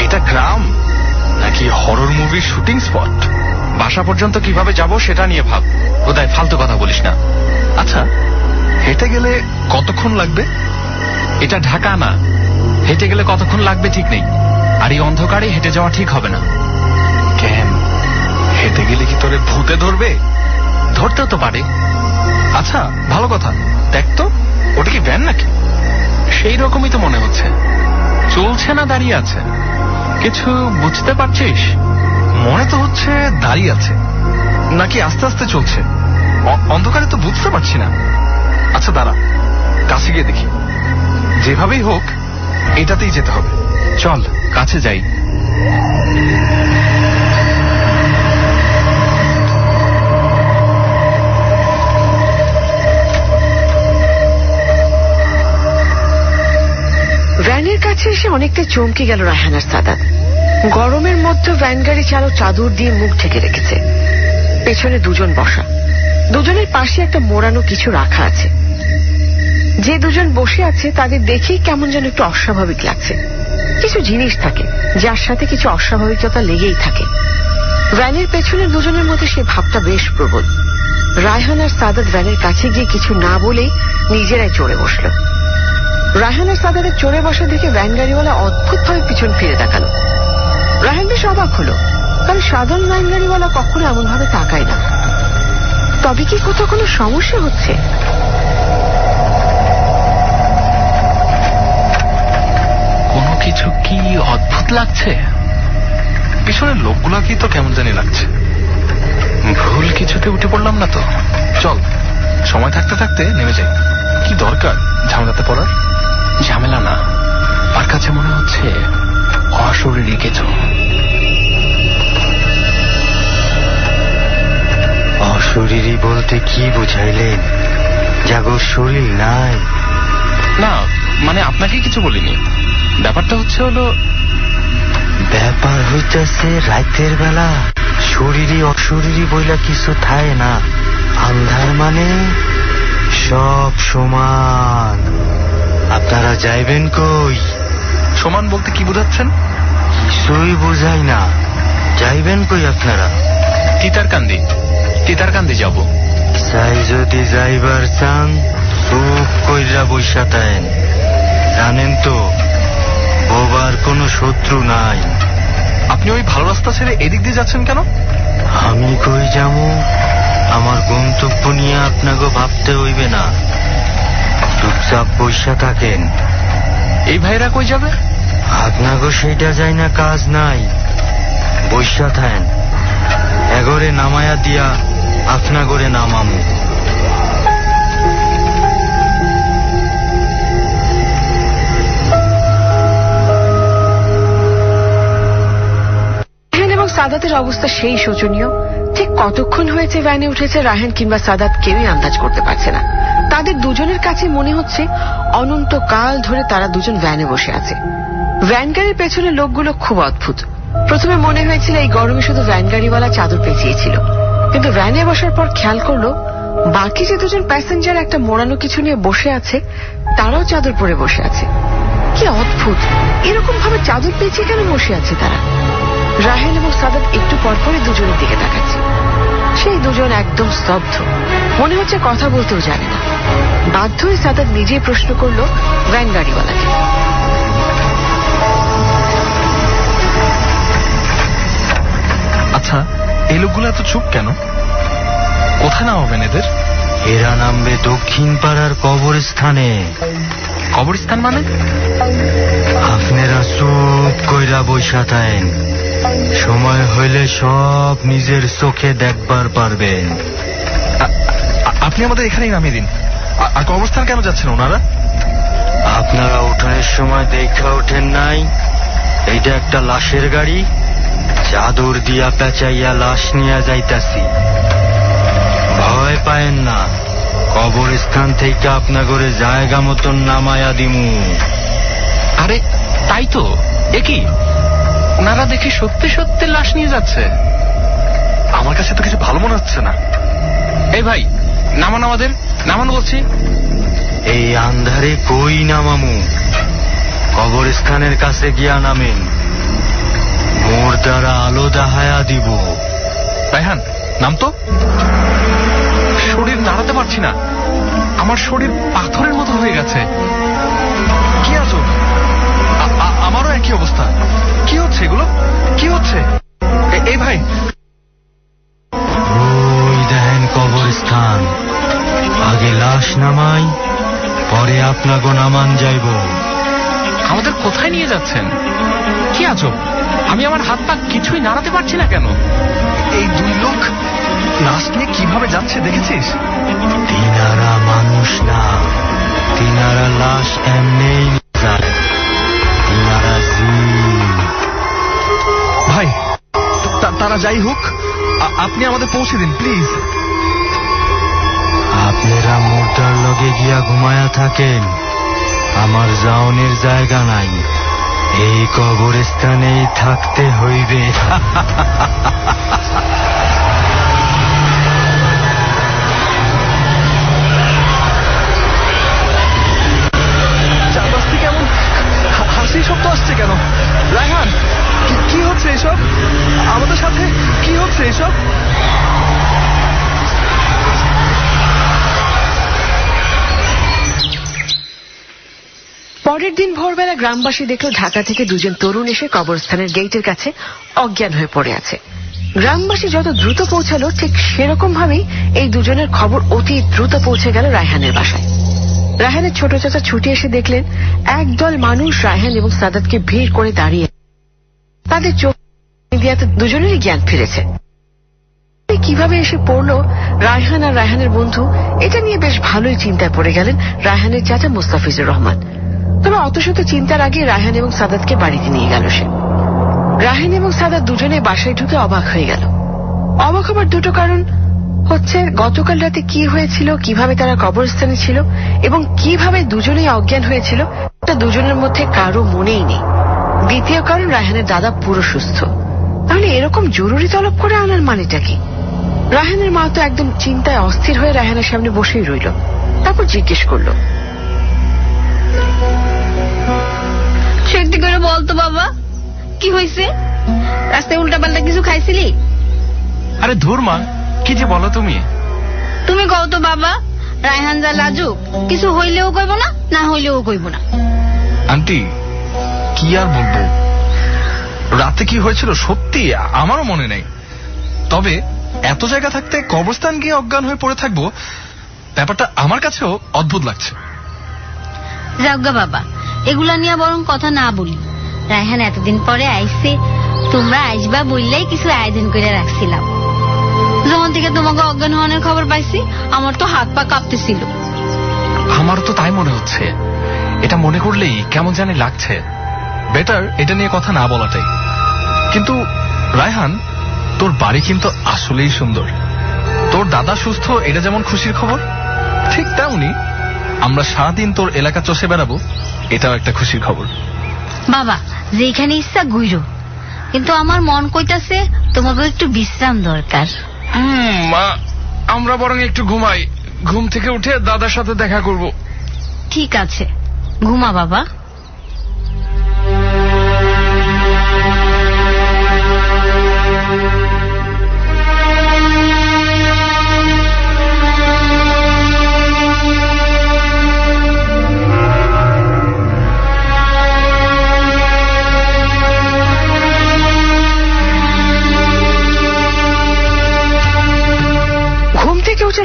এটা গ্রাম নাকি হরর মুভির শুটিং স্পট? বাসা পর্যন্ত কিভাবে যাব সেটা নিয়ে ভাব। বোধহয় ফালতু কথা বলিস না। আচ্ছা, হেঁটে গেলে কতক্ষণ লাগবে? এটা ঢাকা না, হেঁটে গেলে কতক্ষণ লাগবে ঠিক নেই। আর এই অন্ধকারে হেঁটে যাওয়া ঠিক হবে না। কেন, হেঁটে গেলে কি তোরে ভূতে ধরবে? ধরতেও তো পারে। আচ্ছা, ভালো কথা, দেখ তো ওটা কি ভ্যান নাকি? সেই রকমই তো মনে হচ্ছে। চলছে না দাঁড়িয়ে আছে? কিছু বুঝতে পারছিস? মনে তো হচ্ছে দাঁড়িয়ে আছে, নাকি আস্তে আস্তে চলছে। অন্ধকারে তো বুঝতে পারছি না। আচ্ছা দাঁড়া, কাছে গিয়ে দেখি। যেভাবেই হোক এটাতেই যেতে হবে। চল কাছে যাই। ভ্যানের কাছে এসে অনেকটা চমকে গেল রায়হান আর সাদাত। গরমের মধ্যে ভ্যান গাড়ি চালক চাদর দিয়ে মুখ ঢেকে রেখেছে। পেছনে দুজন বসা, দুজনের পাশে একটা মোড়ানো কিছু রাখা আছে। যে দুজন বসে আছে তাদের দেখেই কেমন যেন একটু অস্বাভাবিক লাগছে। কিছু জিনিস থাকে যার সাথে কিছু অস্বাভাবিকতা লেগেই থাকে। ভ্যানের পেছনের দুজনের মধ্যে সে ভাবটা বেশ প্রবল। রায়হান আর সাদাত ভ্যানের কাছে গিয়ে কিছু না বলেই নিজেরাই চড়ে বসল। রায়হান আর সাদাতের চড়ে বসা দেখে ভ্যান গাড়িওয়ালা অদ্ভুতভাবে পিছন ফিরে তাকালো। রায়হান বেশ অবাক হলো, কারণ সাধারণ ভ্যান গাড়িওয়ালা কখনো এমন ভাবে তাকায় না। তবে কি কোথাও কোনো সমস্যা হচ্ছে? কোনো কিছু কি অদ্ভুত লাগছে? পিছনের লোকগুলা কি তো কেমন জানি লাগছে। ভুল কিছুতে উঠে পড়লাম না তো? চল, সময় থাকতে থাকতে নেমে যাই। কি দরকার ঝামেলাতে পড়ার? ঝামেলা না, আর কাছে মনে হচ্ছে অশরীরী কিছু। অশরীরী বলতে কি বুঝাইলেন? জাগর শরীর নাই? না, মানে আপনাকে কিছু বলিনি। ব্যাপারটা হচ্ছে হলো, ব্যাপার হইতেছে রাতের বেলা শরীরী অশরীরী বইলা কিছু থায় না। আন্ধার মানে সব সমান। আপনারা যাইবেন কই? সমান বলতে কি বোঝাচ্ছেন? কিছুই বুঝাই না। যাইবেন কই আপনারা? তিতারকান্দি যাব। চাই যদি যাইবার চান চুপ কইরা বইসা থাকেন। জানেন তো বোবার কোনো শত্রু নাই। আপনি ওই ভালো রাস্তা ছেড়ে এদিক দিয়ে যাচ্ছেন কেন? আমি কই যাবো? আমার গন্তব্য নিয়ে আপনাকে ভাবতে হইবে না। চুপচাপ বইসা থাকেন। এই ভাইরা কই যাবে? আপনাকে সেইটা যাই না, কাজ নাই। বইসা থাকেন। এগরে নামায়া দিয়া আপনা করে নামামু। সাদাতের অবস্থা সেই শোচনীয়। ঠিক কতক্ষণ হয়েছে ভ্যানে উঠেছে রায়হান কিংবা সাদাত কেউই আন্দাজ করতে পারছে না। তাদের দুজনের কাছে মনে হচ্ছে অনন্তকাল ধরে তারা দুজন ভ্যানে বসে আছে। ভ্যান গাড়ির পেছনে লোকগুলো খুব অদ্ভুত। প্রথমে মনে হয়েছিল এই গরমে শুধু ভ্যান গাড়িওয়ালা চাদর পেঁচিয়েছিল, কিন্তু ভ্যানে বসার পর খেয়াল করলো বাকি যে দুজন প্যাসেঞ্জার একটা মোড়ানো কিছু নিয়ে বসে আছে তারাও চাদর পরে বসে আছে। কি অদ্ভুত, এরকম ভাবে চাদর পেঁচিয়ে কেন বসে আছে তারা? রায়হান এবং সাদাত একটু পরপরই দুজনের দিকে তাকাচ্ছে। সেই দুজন একদম স্তব্ধ, মনে হচ্ছে কথা বলতেও জানে না। বাধ্য হয়ে সাদাত নিজেই প্রশ্ন করলো ভ্যান গাড়িওয়ালাকে, আচ্ছা এই লোকগুলো এত চুপ কেন? কোথায় নামাবেন এদের? এরা নামবে দক্ষিণ পাড়ার কবরস্থানে। কবরস্থান মানে? আপনারা চুপ কইরা বইসা থাকেন। সময় হইলে সব নিজের চোখে দেখবার পারবেন। আপনি আমাদের এখানেই নামিয়ে দিন। আর কবরস্থান কেন যাচ্ছেন ওনারা? আপনারা উঠানের সময় দেখা ওঠেন নাই? এইটা একটা লাশের গাড়ি, চাদর দিয়া পেঁচাইয়া লাশ নিয়ে যাইতাছি। ভয় পায়েন না, কবরস্থান থেকে আপনাগরে জায়গা মতন নামায়া দিমু। আরে তাই তো, একই ওনারা দেখি সত্যি সত্যি লাশ নিয়ে যাচ্ছে। আমার কাছে তো কিছু ভালো মনে হচ্ছে না। এই ভাই, নামান আমাদের, নামান বলছি। এই আন্ধারে কই নামামু? কবরস্থানের কাছে গিয়া নামেন, মোর দ্বারা আলো দেখায়া দিব। রায়হান, নাম তো। শরীর নাড়াতে পারছি না, আমার শরীর পাথরের মতো হয়ে গেছে। কি আছো? আমারও একই অবস্থা। কি হচ্ছে এগুলো? কি হচ্ছে? এই ভাই, ওই দেখেন কবরস্থান। আগে লাশ নামাই, পরে আপনাকে নামান যাইব। আমাদের কোথায় নিয়ে যাচ্ছেন? কি আজব, আমি আমার হাত পা কিছুই নাড়াতে পারছি না কেন? এই দুই লোক লাশ নিয়ে কিভাবে যাচ্ছে দেখেছিস? তিনারা মানুষ না, তিনারা লাশ এমনি যায়, তিনারা জিন। ভাই, তারা যাই হোক, আপনি আমাদের পৌঁছে দিন প্লিজ। আপনারা মোটার লগে গিয়া ঘুমায়া থাকেন, আমার যাওনের জায়গা নাই, এই কবরস্থানেই থাকতে হইবে। চারপাশ থেকে এমন হাসি শব্দ আসছে কেন? রায়হান, কি হচ্ছে এসব? আমাদের সাথে কি হচ্ছে এসব? পরের দিন ভোরবেলা গ্রামবাসী দেখল ঢাকা থেকে দুজন তরুণ এসে কবরস্থানের গেটের কাছে অজ্ঞান হয়ে পড়ে আছে। গ্রামবাসী যত দ্রুত পৌঁছালো, ঠিক সেরকম ভাবেই এই দুজনের খবর অতি দ্রুত পৌঁছে গেল রায়হানের বাসায়। রায়হানের ছোট চাচা ছুটে এসে দেখলেন একদল মানুষ রায়হান এবং সাদাতকে ভিড় করে দাঁড়িয়ে। তাদের চোখ দিয়াতে দুজনেরই জ্ঞান ফিরেছে। কিভাবে এসে পড়লো রায়হান আর রায়হানের বন্ধু, এটা নিয়ে বেশ ভালোই চিন্তায় পড়ে গেলেন রায়হানের চাচা মুস্তাফিজুর রহমান। তবে অত শত চিন্তার আগে রায়হান এবং সাদাতকে বাড়িতে নিয়ে গেল সে। রায়হান এবং সাদাত দুজনে বাসায় ঢুকে অবাক হয়ে গেল। অবাক হবার দুটো কারণ হচ্ছে, গতকাল রাতে কি হয়েছিল, কিভাবে তারা কবরস্থানে ছিল এবং কিভাবে দুজনেই অজ্ঞান হয়েছিল, এটা দুজনের মধ্যে কারো মনেই নেই। দ্বিতীয় কারণ, রায়হানের দাদা পুরো সুস্থ। তাহলে এরকম জরুরি তলব করে আনার মানেটা কি? রায়হানের মা তো একদম চিন্তায় অস্থির হয়ে রায়হানের সামনে বসেই রইল। তারপর জিজ্ঞেস করল, সত্যি করে বলতো বাবা, কি হয়েছে? রাস্তায় উল্টাপাল্টা কিছু খাইছিলি? আরে ধুর মা, কি যে বলো তুমি। তুমি কও তো বাবা, রায়হান যা লাজুক, কিছু হইলেও কইব না, না হইলেও কইব না। আন্টি, কি আর বলবো, রাতে কি হয়েছিল সত্যি আমারও মনে নেই। তবে এত জায়গা থাকতে কবরস্থান গিয়ে অজ্ঞান হয়ে পড়ে থাকবো, ব্যাপারটা আমার কাছেও অদ্ভুত লাগছে। যাজ্ঞা বাবা, এগুলা নিয়ে বরং কথা না বলি। রায়হান এতদিন পরে আইছে, তোমরা আসবা বললেই কিছু আয়োজন করে রাখছিলাম। যখন থেকে তোমাকে অজ্ঞান হওয়ার খবর পাইছি, আমার তো হাত পা কাঁপতেছিল। আমার তো তাই মনে হচ্ছে। এটা মনে করলেই কেমন জানি লাগছে। বেটার এটা নিয়ে কথা না বলাটাই। কিন্তু রায়হান, তোর বাড়ি কিন্তু আসলেই সুন্দর। তোর দাদা সুস্থ, এটা যেমন খুশির খবর, ঠিক তেমনি আমরা সারাদিন তোর এলাকা চষে বেড়াবো, এটাও একটা খুশির খবর। বাবা, যেখানে ইচ্ছা ঘুরো, কিন্তু আমার মন কইতাছে তোমাকে একটু বিশ্রাম দরকার। মা, আমরা বরং একটু ঘুমাই, ঘুম থেকে উঠে দাদার সাথে দেখা করব। ঠিক আছে, ঘুমা বাবা।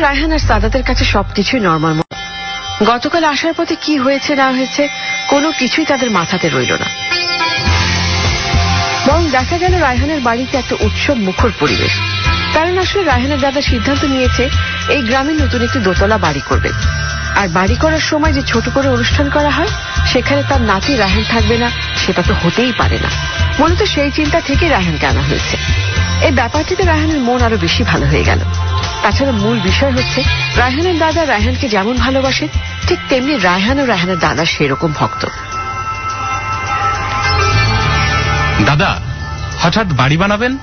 রায়হান আর সাদাতের কাছে সবকিছুই নর্মাল। গতকাল আসার পথে কি হয়েছে না হয়েছে কোনো কিছুই তাদের মাথাতে রইল না। বরং দেখা গেল রায়হানের বাড়িতে একটা উৎসব মুখর পরিবেশ। কারণ আসলে রায়হানের দাদা সিদ্ধান্ত নিয়েছে এই গ্রামে নতুন একটি দোতলা বাড়ি করবে, আর বাড়ি করার সময় যে ছোট করে অনুষ্ঠান করা হয় সেখানে তার নাতি রায়হান থাকবে না, সেটা তো হতেই পারে না। মূলত সেই চিন্তা থেকে রায়হানকে আনা হয়েছে। এই ব্যাপারটিতে রায়হানের মন আরো বেশি ভালো হয়ে গেল। তাছাড়া মূল বিষয় হচ্ছে রায়হানের দাদা রায়হানকে যেমন ভালোবাসেন ঠিক তেমনি রায়হানও রায়হানের দাদা সেরকম ভক্ত। দাদা, হঠাৎ বাড়ি বানাবেন,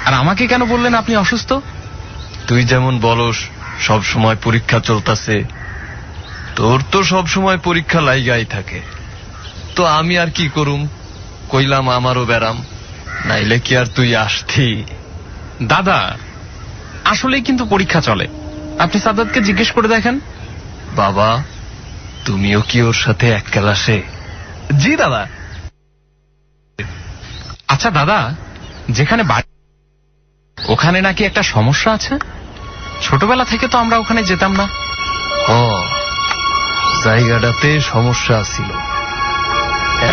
আর আমাকে কেন বললেন আপনি অসুস্থ? তুই যেমন বলস সব সময় পরীক্ষা চলতেছে, তোর তো সব সময় পরীক্ষা লাইগাই থাকে। তো আমি আর কি করুম, কইলাম আমারও ব্যারাম, নাইলে কি আর তুই আসতি? দাদা, আসলেই কিন্তু পরীক্ষা চলে, আপনি সাদাতকে জিজ্ঞেস করে দেখেন। বাবা, তুমিও কি ওর সাথে এক ক্লাসে? জি দাদা। আচ্ছা দাদা, যেখানে বাড়ি ওখানে নাকি একটা সমস্যা আছে? ছোটবেলা থেকে তো আমরা ওখানে যেতাম না। জায়গাটাতে সমস্যা ছিল,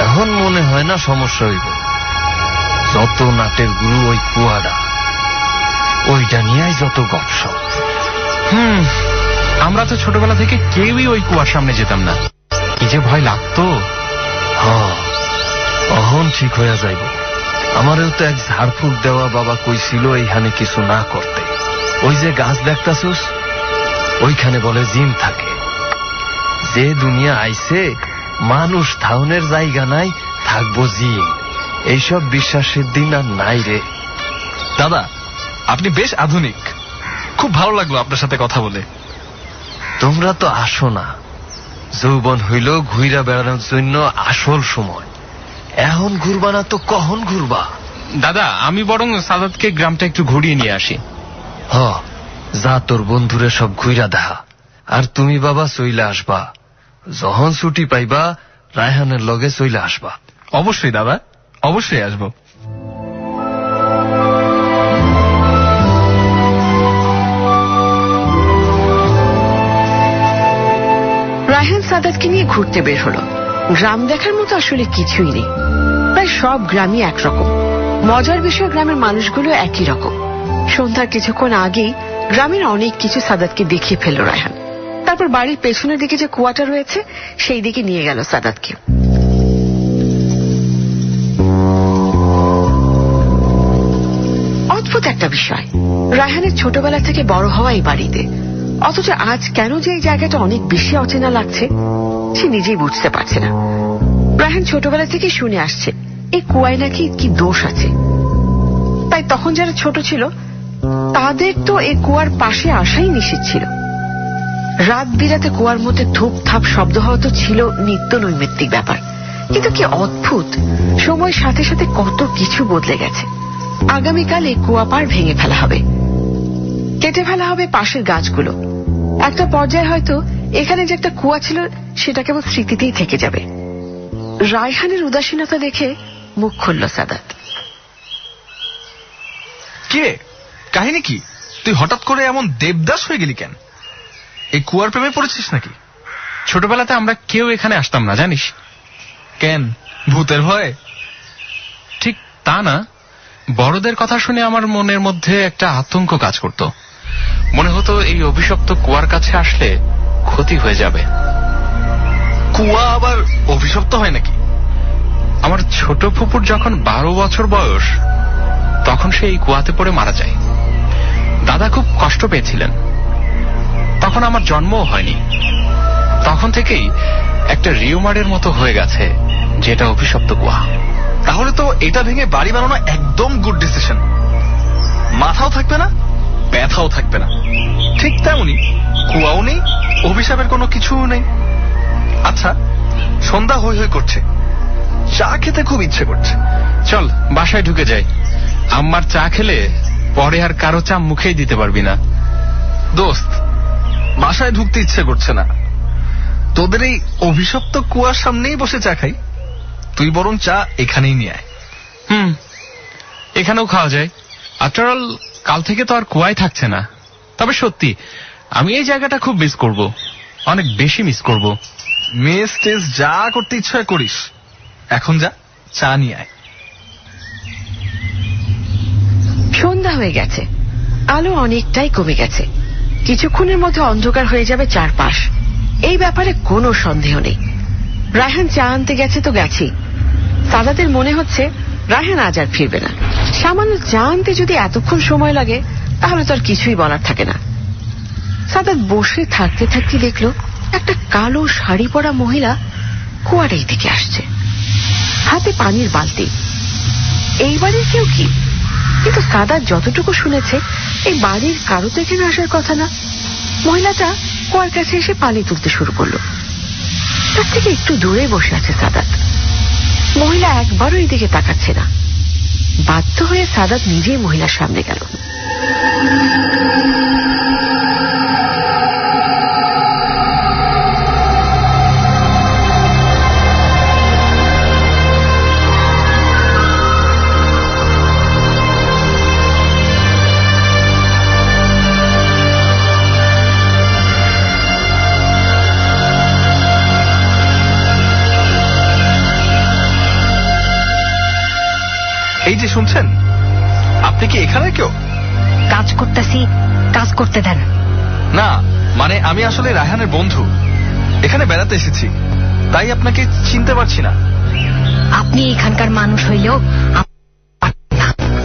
এখন মনে হয় না সমস্যা হইব। যত নাটের গুরু ওই কুয়াডা, ওইটা নিয়ে যত গপসপ। আমরা তো ছোটবেলা থেকে কেউই ওই কুয়ার সামনে যেতাম না, কি যে ভয় লাগতো। অহন ঠিক হইয়া যাইব। আমারও তো এক ঝাড়ফুঁক দেওয়া বাবা কইছিল এইখানে কিছু না করতে। ওই যে গাছ দেখতাছুস, ওইখানে বলে জিন থাকে। যে দুনিয়া আইছে, মানুষ থাউনের জায়গা নাই, থাকবো জিন। এইসব বিশ্বাসের দিন আর নাই রে। দাদা, আপনি বেশ আধুনিক, খুব ভালো লাগলো আপনার সাথে কথা বলে। তোমরা তো আসো না, যৌবন হইল ঘুইরা বেড়ানোর জন্য আসল সময়। এখন ঘুরবা না তো কখন ঘুরবা? দাদা, আমি বরং সাদাতকে গ্রামটা একটু ঘুরিয়ে নিয়ে আসি। যা, তোর বন্ধুরে সব ঘুইরা দেখা। আর তুমি বাবা চইলে আসবা, যখন ছুটি পাইবা রায়হানের লগে চইলে আসবা। অবশ্যই দাদা, অবশ্যই আসবো। রায়হান সাদাতকে নিয়ে ঘুরতে বের হলো। গ্রাম দেখার মতো আসলে কিছুই নেই, প্রায় সব গ্রামই একরকম। মজার বিষয়, গ্রামের মানুষগুলো একই রকম। সন্ধ্যার কিছুক্ষণ আগেই গ্রামের অনেক কিছু সাদাতকে দেখিয়ে ফেলল রায়হান। তারপর বাড়ির পেছনের দিকে যে কুয়াটা রয়েছে সেই দিকে নিয়ে গেল সাদাতকে। অদ্ভুত একটা বিষয়, রায়হানের ছোটবেলা থেকে বড় হওয়া এই বাড়িতে, অথচ আজ কেন যে এই জায়গাটা অনেক বেশি অচেনা লাগছে সে নিজেই বুঝতে পারছে না। রায়হান ছোটবেলা থেকে শুনে আসছে এই কুয়ায় নাকি কি দোষ আছে, তাই তখন যারা ছোট ছিল তাদের তো এই কুয়ার পাশে আসাই নিষেধ ছিল। রাত বিরাতে কুয়ার মধ্যে ধূপ থাপ শব্দ হওয়া তো ছিল নিত্য নৈমিত্তিক ব্যাপার। কিন্তু কি অদ্ভুত, সময়ের সাথে সাথে কত কিছু বদলে গেছে। আগামীকাল এই কুয়া পাড় ভেঙে ফেলা হবে, কেটে ফেলা হবে পাশের গাছগুলো। একটা পর্যায়ে হয়তো এখানে যে একটা কুয়া ছিল সেটা কেবল স্মৃতিতেই থেকে যাবে। রায়হানের উদাসীনতা দেখে মুখ খুলল সাদাত। কে, কাহিনী কি? তুই হঠাৎ করে এমন দেবদাস হয়ে গেলি কেন? এই কুয়ার প্রেমে পড়েছিস নাকি? ছোটবেলাতে আমরা কেউ এখানে আসতাম না জানিস। কেন, ভূতের ভয়ে? ঠিক তা না, বড়দের কথা শুনে আমার মনের মধ্যে একটা আতঙ্ক কাজ করত। মনে হতো এই অভিশপ্ত কুয়ার কাছে আসলে ক্ষতি হয়ে যাবে। কুয়া আবার অভিশপ্ত হয় নাকি? আমার ছোট ফুপুর যখন 12 বছর বয়স তখন সে এই কুয়াতে পড়ে মারা যায়। দাদা খুব কষ্ট পেয়েছিলেন। তখন আমার জন্মও হয়নি। তখন থেকেই একটা রিউমারের মতো হয়ে গেছে যেটা অভিশপ্ত কুয়া। তাহলে তো এটা ভেঙে বাড়ি বানানো একদম গুড ডিসিশন। মাথাও থাকবে না, ব্যথাও থাকবে না। ঠিক তেমনি কুয়াও নেই, অভিশাপের কোনো কিছুও নেই। আচ্ছা, সন্ধ্যা হই হই করছে, চা খেতে খুব ইচ্ছে করছে। চল বাসায় ঢুকে যাই। আম্মার চা খেলে পরে আর কারো চা মুখেই দিতে পারবি না। দোস্ত, বাসায় ঢুকতে ইচ্ছে করছে না। তোদের এই অভিশপ্ত কুয়ার সামনেই বসে চা খাই। তুই বরং চা এখানেই নিয়ে আয়। এখানেও খাওয়া যায়। আফটার অল কাল থেকে তো আর কুয়ায় থাকছে না। তবে সত্যি আমি এই জায়গাটা খুব মিস করব, অনেক বেশি মিস করব। মেস টেস যা করতে ইচ্ছা করিস, এখন যা, চা নিয়ে আয়। সন্ধ্যা হয়ে গেছে, আলো অনেকটাই কমে গেছে। কিছুক্ষণের মধ্যে অন্ধকার হয়ে যাবে চারপাশ, এই ব্যাপারে কোনো সন্দেহ নেই। রায়হান চা আনতে গেছে তো গেছি, সাদাতের মনে হচ্ছে রায়হান আজ আর ফিরবে না। সামান্য চা আনতে যদি এতক্ষণ সময় লাগে তাহলে তো আর কিছুই বলার থাকে না। সাদাত বসে থাকতে থাকতে দেখলো একটা কালো শাড়ি পরা মহিলা কুয়ার এই দিকে আসছে, হাতে পানির বালতি। এই বাড়ির কেউ কি? কিন্তু সাদাত যতটুকু শুনেছে এই বাড়ির কারো তো এখানে আসার কথা না। মহিলাটা কুয়ার কাছে এসে পানি তুলতে শুরু করলো। তার থেকে একটু দূরে বসে আছে সাদাত। মহিলা একবারও এই দিকে তাকাচ্ছে না। বাধ্য হয়ে সাদাত নিজেই মহিলার সামনে গেল। এই যে শুনছেন, আপনি কি এখানে কেউ? কাজ করতেছি, কাজ করতে দেন। না, মানে আমি আসলে রায়হানের বন্ধু, এখানে বেড়াতে এসেছি, তাই আপনাকে চিনতে পারছি না। আপনি এখানকার মানুষ হইলেও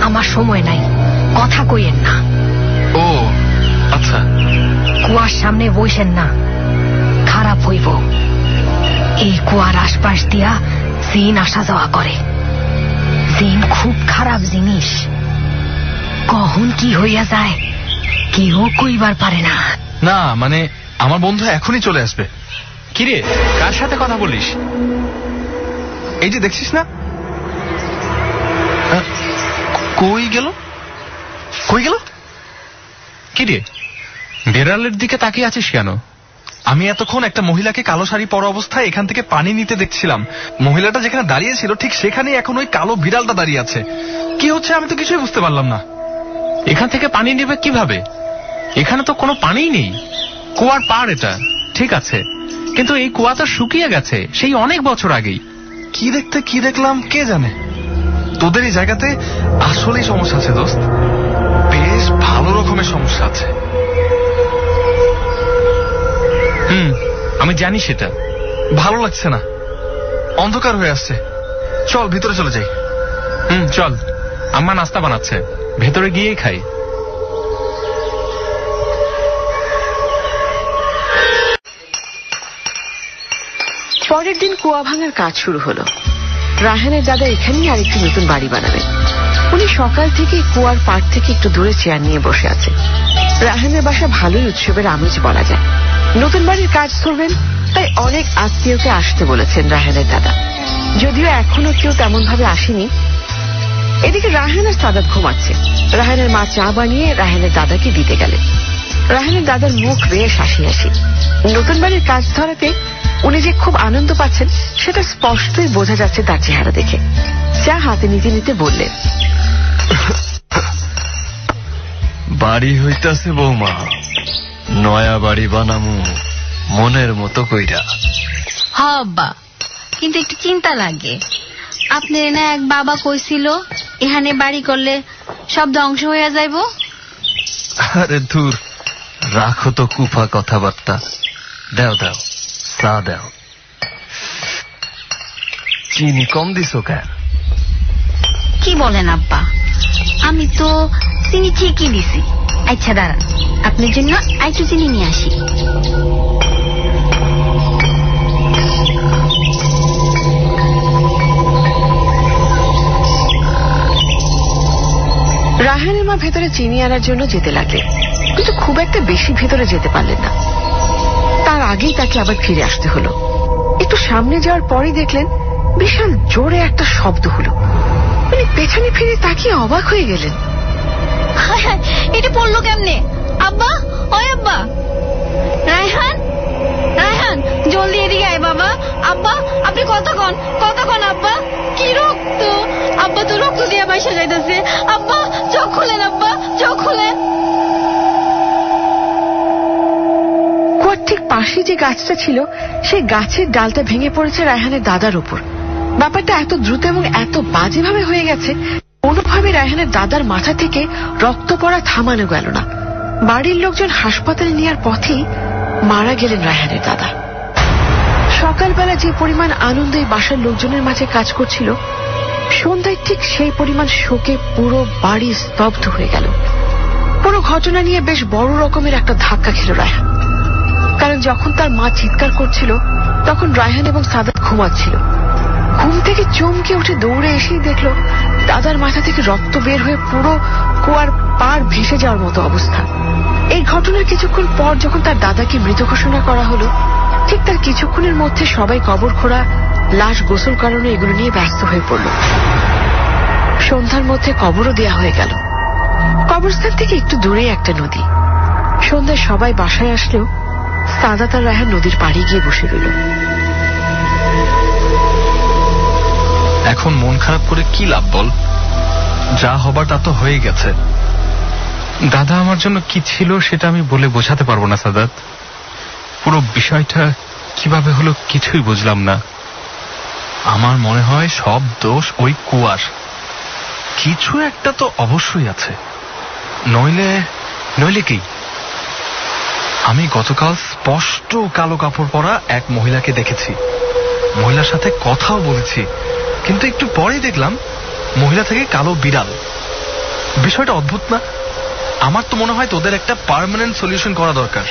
আমার সময় নাই, কথা কইেন না। ও আচ্ছা। কুয়ার সামনে বসেন না, খারাপ হইব। এই কুয়ার আশপাশ দিয়া জিন আসা যাওয়া করে। জিন খুব খারাপ জিনিস, কখন কি হইয়া যায় কেউ কইবার পারে না। না মানে আমার বন্ধু এখনই চলে আসবে। কিরে, কার সাথে কথা বলিস? এই যে দেখছিস না, কই গেল কই গেল? কিরে, বেড়ালের দিকে তাকিয়ে আছিস কেন? আমি এতক্ষণ একটা মহিলাকে কালো শাড়ি পরা অবস্থায় এখান থেকে পানি নিতে দেখছিলাম। মহিলাটা যেখানে দাঁড়িয়ে ছিল ঠিক সেখানেই এখন ওই কালো বিড়ালটা দাঁড়িয়ে আছে। কি হচ্ছে আমি তো কিছুই বুঝতে পারলাম না। এখান থেকে পানি নেবে কিভাবে? এখানে তো কোনো পানিই নেই, কুয়ার পাড় এটা, ঠিক আছে, কিন্তু এই কুয়া তো শুকিয়ে গেছে সেই অনেক বছর আগেই। কি দেখতে কি দেখলাম কে জানে। তোদের এই জায়গাতে আসলেই সমস্যা আছে দোস্ত, বেশ ভালো রকমের সমস্যা আছে। আমি জানি সেটা। ভালো লাগছে না, অন্ধকার হয়ে আসছে, চল ভিতরে চলে যাই। চল, আম্মা নাস্তা বানাচ্ছে, ভেতরে গিয়েই খাই। পরের দিন কুয়া ভাঙার কাজ শুরু হলো। রায়হানের দাদা এখানেই আরেকটি নতুন বাড়ি বানাবেন। উনি সকাল থেকে কুয়ার পাড় থেকে একটু দূরে চেয়ার নিয়ে বসে আছে। রায়হানের বাসা ভালোই উৎসবের আমেজ বলা যায়। নতুন বাড়ির কাজ করবেন, তাই অনেক আত্মীয়কে আসতে বলেছেন রায়হানের দাদা, যদিও এখনো কেউ তেমন ভাবে আসেনি। এদিকে রায়হান আর সাদাত ঘুমাচ্ছে। রায়হানের মা চা বানিয়ে রায়হানের দাদাকে দিতে গেলেন। রায়হানের দাদার মুখ বেশ হাসি হাসি। নতুন বাড়ির কাজ ধরাতে উনি যে খুব আনন্দ পাচ্ছেন সেটা স্পষ্টই বোঝা যাচ্ছে তার চেহারা দেখে। চা হাতে নিতে নিতে বললেন, বাড়ি হইতাছে বৌমা, নয়া বাড়ি বানামু মনের মতো কইরা। হব্বা, কিন্তু একটু চিন্তা লাগে। আপনি না এক বাবা কইছিল এখানে বাড়ি করলে সব ধ্বংস হইয়া যাইব। আরে দূর, রাখো তো কুফা কথাবার্তা। দাও দাও, চা দাও। চিনি কম দিছো কেন? কি বলেন আব্বা, আমি তো চিনি ঠিকই দিছি। আচ্ছা দাঁড়ান, আপনার জন্য আরেকটু চিনি নিয়ে আসি। রায়হানের মা ভেতরে চিনি আনার জন্য যেতে লাগলেন, কিন্তু খুব একটা বেশি ভেতরে যেতে পারলেন না। তার আগেই তাকে আবার ফিরে আসতে হলো। একটু সামনে যাওয়ার পরই দেখলেন বিশাল জোরে একটা শব্দ হলো। উনি পেছনে ফিরে তাকিয়ে অবাক হয়ে গেলেন। এটা পড়লো কেমনে? আব্বা, ওই আব্বা, রায়হান, রায়হান জলদি এদিকে আয় বাবা। আব্বা, আপনি কতক্ষণ আব্বা? কি রক্ত আব্বা, তো রক্ত দিয়ে বাইসা যাইতেছে। আব্বা চোখ খুলেন, আব্বা চোখ খুলেন। কুয়ার ঠিক পাশে যে গাছটা ছিল সেই গাছের ডালটা ভেঙে পড়েছে রায়হানের দাদার উপর। ব্যাপারটা এত দ্রুত এবং এত বাজেভাবে হয়ে গেছে কোনোভাবে রায়হানের দাদার মাথা থেকে রক্ত পড়া থামানো গেল না। বাড়ির লোকজন হাসপাতালে নেওয়ার পথেই মারা গেলেন রায়হানের দাদা। সকালবেলা যে পরিমাণ আনন্দ এই বাসার লোকজনের মাঝে কাজ করছিল, সন্ধ্যায় ঠিক সেই পরিমাণ শোকে পুরো বাড়ি স্তব্ধ হয়ে গেল। পুরো ঘটনা নিয়ে বেশ বড় রকমের একটা ধাক্কা খেল রায়হান। কারণ যখন তার মা চিৎকার করছিল তখন রায়হান এবং সাদাত ঘুমাচ্ছিল। ঘুম থেকে চমকে উঠে দৌড়ে এসেই দেখল দাদার মাথা থেকে রক্ত বের হয়ে পুরো কুয়ার পাড় ভেসে যাওয়ার মতো অবস্থা। এই ঘটনার কিছুক্ষণ পর যখন তার দাদাকে মৃত ঘোষণা করা হলো, ঠিক তার কিছুক্ষণের মধ্যে সবাই কবর খোঁড়া, লাশ গোসল করানো এগুলো নিয়ে ব্যস্ত হয়ে পড়ল। সন্ধ্যার মধ্যে কবরও দেয়া হয়ে গেল। কবরস্থান থেকে একটু দূরে একটা নদী। সন্ধ্যায় সবাই বাসায় আসলেও সাদাত আর রায়হান নদীর পাড়ে গিয়ে বসে রইল। এখন মন খারাপ করে কি লাভ বল? যা হবার তা তো হয়ে গেছে। দাদা আমার জন্য কি ছিল সেটা আমি বলে বোঝাতে পারবো না সাদাত। পুরো বিষয়টা কিভাবে হলো কিছুই বুঝলাম না। আমার মনে হয় সব দোষ ওই কুয়ার। কিছু একটা তো অবশ্যই আছে, নইলে কি? আমি গতকাল স্পষ্ট কালো কাপড় পরা এক মহিলাকে দেখেছি, মহিলার সাথে কথাও বলেছি, কিন্তু একটু পরেই দেখলাম মহিলা থেকে কালো বিড়াল। বিষয়টা অদ্ভুত না? আমার তো মনে হয় তোদের একটা পার্মানেন্ট সলিউশন করা দরকার।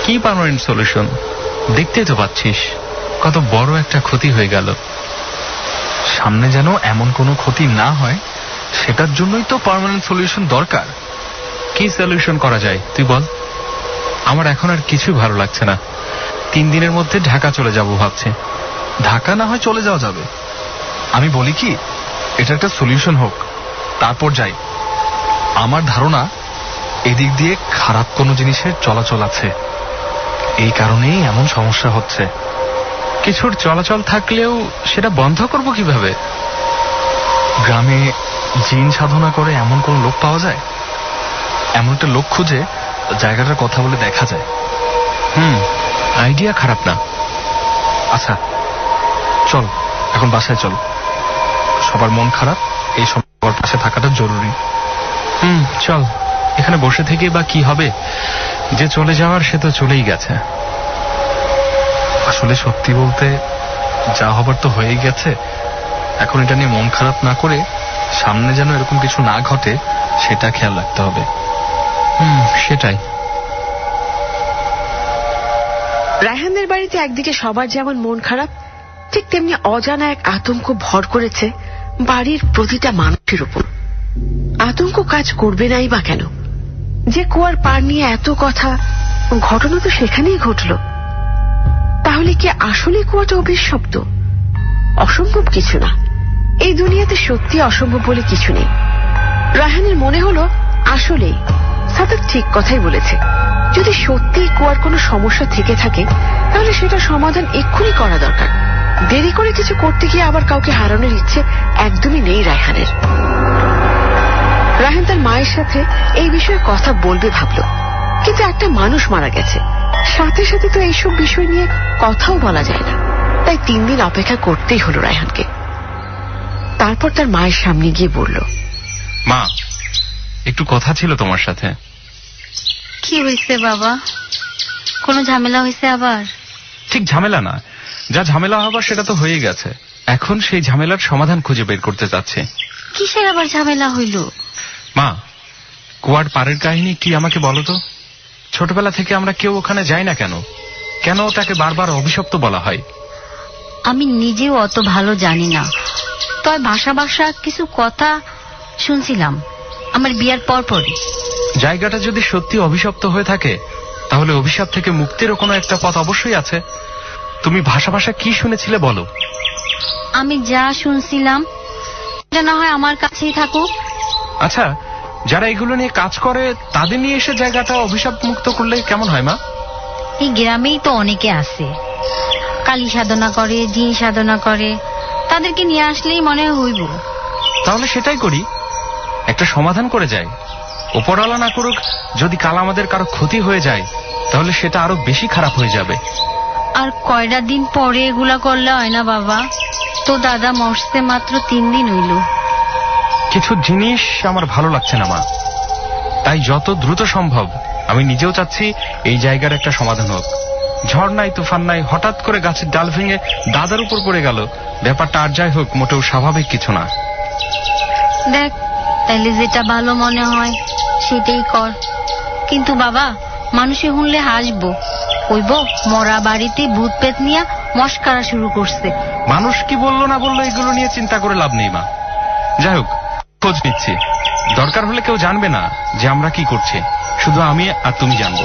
কি পার্মানেন্ট সলিউশন? দেখতেই তো পাচ্ছিস কত বড় একটা ক্ষতি হয়ে গেল। সামনে যেন এমন কোনো ক্ষতি না হয়, সেটার জন্যই তো পার্মানেন্ট সলিউশন দরকার। কি সলিউশন করা যায় তুই বল? আমার এখন আর কিছু ভালো লাগছে না। 3 দিনের মধ্যে ঢাকা চলে যাব ভাবছি। ঢাকা না হয় চলে যাওয়া যাবে। আমি বলি কি, এটা একটা সলিউশন হোক, তারপর যাই। আমার ধারণা এদিক দিয়ে খারাপ কোনো জিনিসের চলাচল আছে, এই কারণেই এমন সমস্যা হচ্ছে। কিছুর চলাচল থাকলেও সেটা বন্ধ করব কিভাবে? গ্রামে জিন সাধনা করে এমন কোন লোক পাওয়া যায়? এমন একটা লোক খুঁজে জায়গাটার কথা বলে দেখা যায়। আইডিয়া খারাপ না। আচ্ছা চল, এখন বাসায় চল। সবার মন খারাপ, এই সময় পাশে থাকাটা জরুরি। চল। এখানে বসে থেকে বা কি হবে? যে চলে যাওয়ার সে তো চলেই গেছে। আসলে সত্যি বলতে যা হবার তো হয়েই গেছে। এখন এটা নিয়ে মন খারাপ না করে সামনে যেন এরকম কিছু না ঘটে সেটা খেয়াল রাখতে হবে। সেটাই। রায়হানদের বাড়িতে একদিকে সবার যেমন মন খারাপ, ঠিক তেমনি অজানা এক আতঙ্ক ভর করেছে বাড়ির প্রতিটা মানুষের উপর। আতঙ্ক কাজ করবে নাই বা কেন? যে কুয়ার পার নিয়ে এত কথা, ঘটনা তো সেখানেই ঘটল। তাহলে কি আসলে কুয়াটা অভিশপ্ত? অসম্ভব কিছু না। এই দুনিয়াতে সত্যি অসম্ভব বলে কিছু নেই। রায়হানের মনে হলো আসলেই সাদাত ঠিক কথাই বলেছে। যদি সত্যি কুয়ার কোনো সমস্যা থেকে থাকে তাহলে সেটা সমাধান এক্ষুনি করা দরকার। দেরি করে কিছু করতে গিয়ে আবার কাউকে হারানোর ইচ্ছে একদমই নেই রায়হানের। রায়হান তার মায়ের সাথে এই বিষয়ে কথা বলবে ভাবল, কিন্তু একটা মানুষ মারা গেছে, সাথে সাথে তো এইসব বিষয় নিয়ে কথাও বলা যায় না। তাই 3 দিন অপেক্ষা করতেই হলো রায়হানকে। তারপর তার মায়ের সামনে গিয়ে বলল, মা, একটু কথা ছিল তোমার সাথে। কি হয়েছে বাবা? কোনো ঝামেলা হয়েছে আবার? ঠিক ঝামেলা না, যা ঝামেলা হবার সেটা তো হয়ে গেছে। এখন সেই ঝামেলার সমাধান খুঁজে বের করতে যাচ্ছে। কিসের আবার ঝামেলা হইল? মা, কুয়ার পাড়ের কাহিনী কি আমাকে বলো তো? ছোটবেলা থেকে আমরা কেউ ওখানে যাই না কেন? কেন তাকে বারবার অভিশপ্ত বলা হয়? আমি নিজেও অত ভালো জানি না, তবে ভাষা ভাষা কিছু কথা শুনছিলাম আমার বিয়ার পরপরই। জায়গাটা যদি সত্যি অভিশপ্ত হয়ে থাকে তাহলে অভিশাপ থেকে মুক্তিরও কোনো একটা পথ অবশ্যই আছে। তুমি ভাষা ভাষা কি শুনেছিলে বলো? আমি যা শুনছিলাম এটা না হয় আমার কাছেই থাকুক। আচ্ছা, যারা এগুলো নিয়ে কাজ করে তাদের নিয়ে এসে জায়গাটা অভিশাপ মুক্ত করলে কেমন হয় মা? এই গ্রামেই তো অনেকে আছে, কালী সাধনা করে, জিন সাধনা করে, তাদেরকে নিয়ে আসলেই মনে হইব। তাহলে সেটাই করি, একটা সমাধান করে যাই। ওপরওয়ালা না করুক, যদি কাল আমাদের কারো ক্ষতি হয়ে যায় তাহলে সেটা আরো বেশি খারাপ হয়ে যাবে। আর কয়টা দিন পরে এগুলা করলে হয় না বাবা? তো দাদা মরতে মাত্র 3 দিন হইল। কিছু জিনিস আমার ভালো লাগছে না মা, তাই যত দ্রুত সম্ভব আমি নিজেও চাচ্ছি এই জায়গার একটা সমাধান হোক। ঝড় নাই, তুফান নাই, হঠাৎ করে গাছের ডাল ভেঙে দাদার উপর পড়ে গেল, ব্যাপারটা আর যাই হোক মোটেও স্বাভাবিক কিছু না। দেখ, তাইলে যেটা ভালো মনে হয় সেটাই কর। কিন্তু বাবা, মানুষে শুনলে হাসবো, কইব মরা বাড়িতে ভূত পেত নিয়ে মস্কারা শুরু করছে। মানুষ কি বললো না বললো এগুলো নিয়ে চিন্তা করে লাভ নেই মা। যাই হোক, খোঁজ নিচ্ছি, দরকার হলে কেউ জানবে না যে আমরা কি করছি, শুধু আমি আর তুমি জানবো।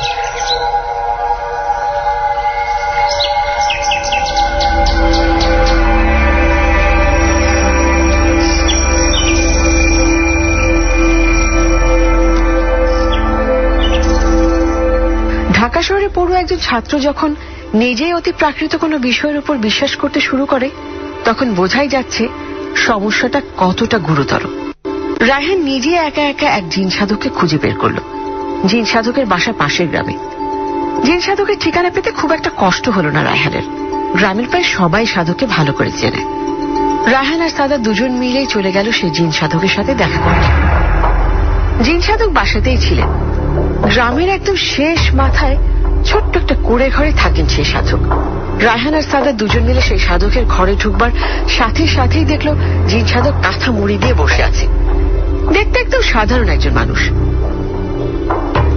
ঢাকা শহরে পড়ুয়া একজন ছাত্র যখন নিজেই অতি প্রাকৃত কোনো বিষয়ের উপর বিশ্বাস করতে শুরু করে, তখন বোঝাই যাচ্ছে সমস্যাটা কতটা গুরুতর। রায়হান নিজে একা একা এক জিন সাধককে খুঁজে বের করল। জিন সাধকের বাসা পাশের গ্রামে। জিন সাধকের ঠিকানা পেতে খুব একটা কষ্ট হলো না রায়হানের। গ্রামের প্রায় সবাই সাধককে ভালো করে চেনে। রায়হান আর সাদা দুজন মিলেই চলে গেল সেই জিন সাধকের সাথে দেখা করতে। জিন সাধক বাসাতেই ছিলেন। গ্রামের একদম শেষ মাথায় ছোট্ট একটা কুড়ে ঘরে থাকেন সেই সাধক। রায়হান আর সাদা দুজন মিলে সেই সাধকের ঘরে ঢুকবার সাথে সাথেই দেখলো জিন সাধক কাঁথা মুড়ি দিয়ে বসে আছে। দেখতে একদম সাধারণ একজন মানুষ।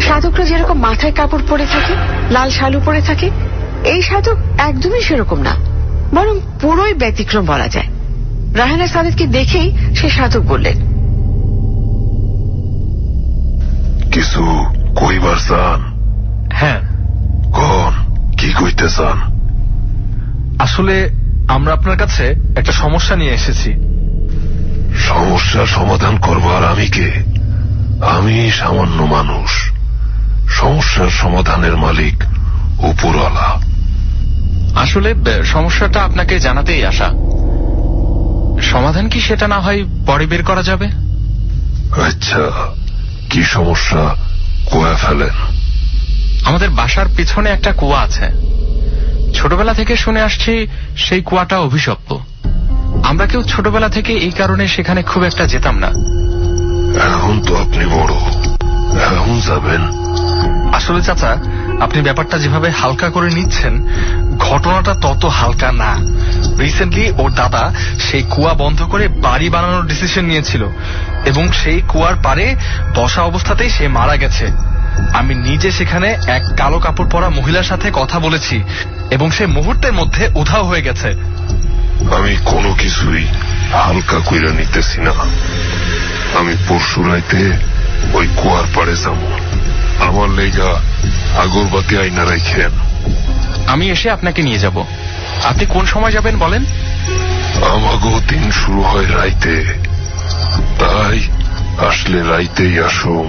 সাধকরা যেরকম মাথায় কাপড় পরে থাকে, লাল শালু পরে থাকে, এই সাধক একদমই সেরকম না, বরং পুরোই ব্যতিক্রম বলা যায়। রায়হান আর সাদাতকে দেখেই সে সাধক বললেন, কিছু কইবার চান? হ্যাঁ। কোন কি কইতে চান? আসলে আমরা আপনার কাছে একটা সমস্যা নিয়ে এসেছি। সমস্যা সমাধান করবার আমি কে? আমি সামান্য মানুষ। সমস্যার সমাধানের মালিক উপরওয়ালা। আসলে সমস্যাটা আপনাকে জানাতেই আসা। সমাধান কি সেটা না হয় পরে বের করা যাবে। আচ্ছা, কি সমস্যা কয়ে ফেলেন। আমাদের বাসার পিছনে একটা কুয়া আছে। ছোটবেলা থেকে শুনে আসছি সেই কুয়াটা অভিশপ্ত। আমরা কেউ ছোটবেলা থেকে এই কারণে সেখানে খুব একটা যেতাম না। এখন তো আপনি বড়, এখন যাবেন। আসলে চাচা, আপনি ব্যাপারটা যেভাবে হালকা করে নিচ্ছেন, ঘটনাটা তত হালকা না। রিসেন্টলি ওর দাদা সেই কুয়া বন্ধ করে বাড়ি বানানোর ডিসিশন নিয়েছিল এবং সেই কুয়ার পারে বসা অবস্থাতেই সে মারা গেছে। আমি নিজে সেখানে এক কালো কাপড় পরা মহিলার সাথে কথা বলেছি এবং সে মুহূর্তের মধ্যে উধাও হয়ে গেছে। আমি কোনো কিছুই হালকা কইরা নিতেছি না। আমি পরশু রাইতে ওই কুয়ার পাড়ে যাব। আমার লেগা আগরবাতি আইনা রাখেন। আমি এসে আপনাকে নিয়ে যাব। আপনি কোন সময় যাবেন বলেন? আমাগো দিন শুরু হয় রাইতে, তাই আসলে রাইতেই আসুন।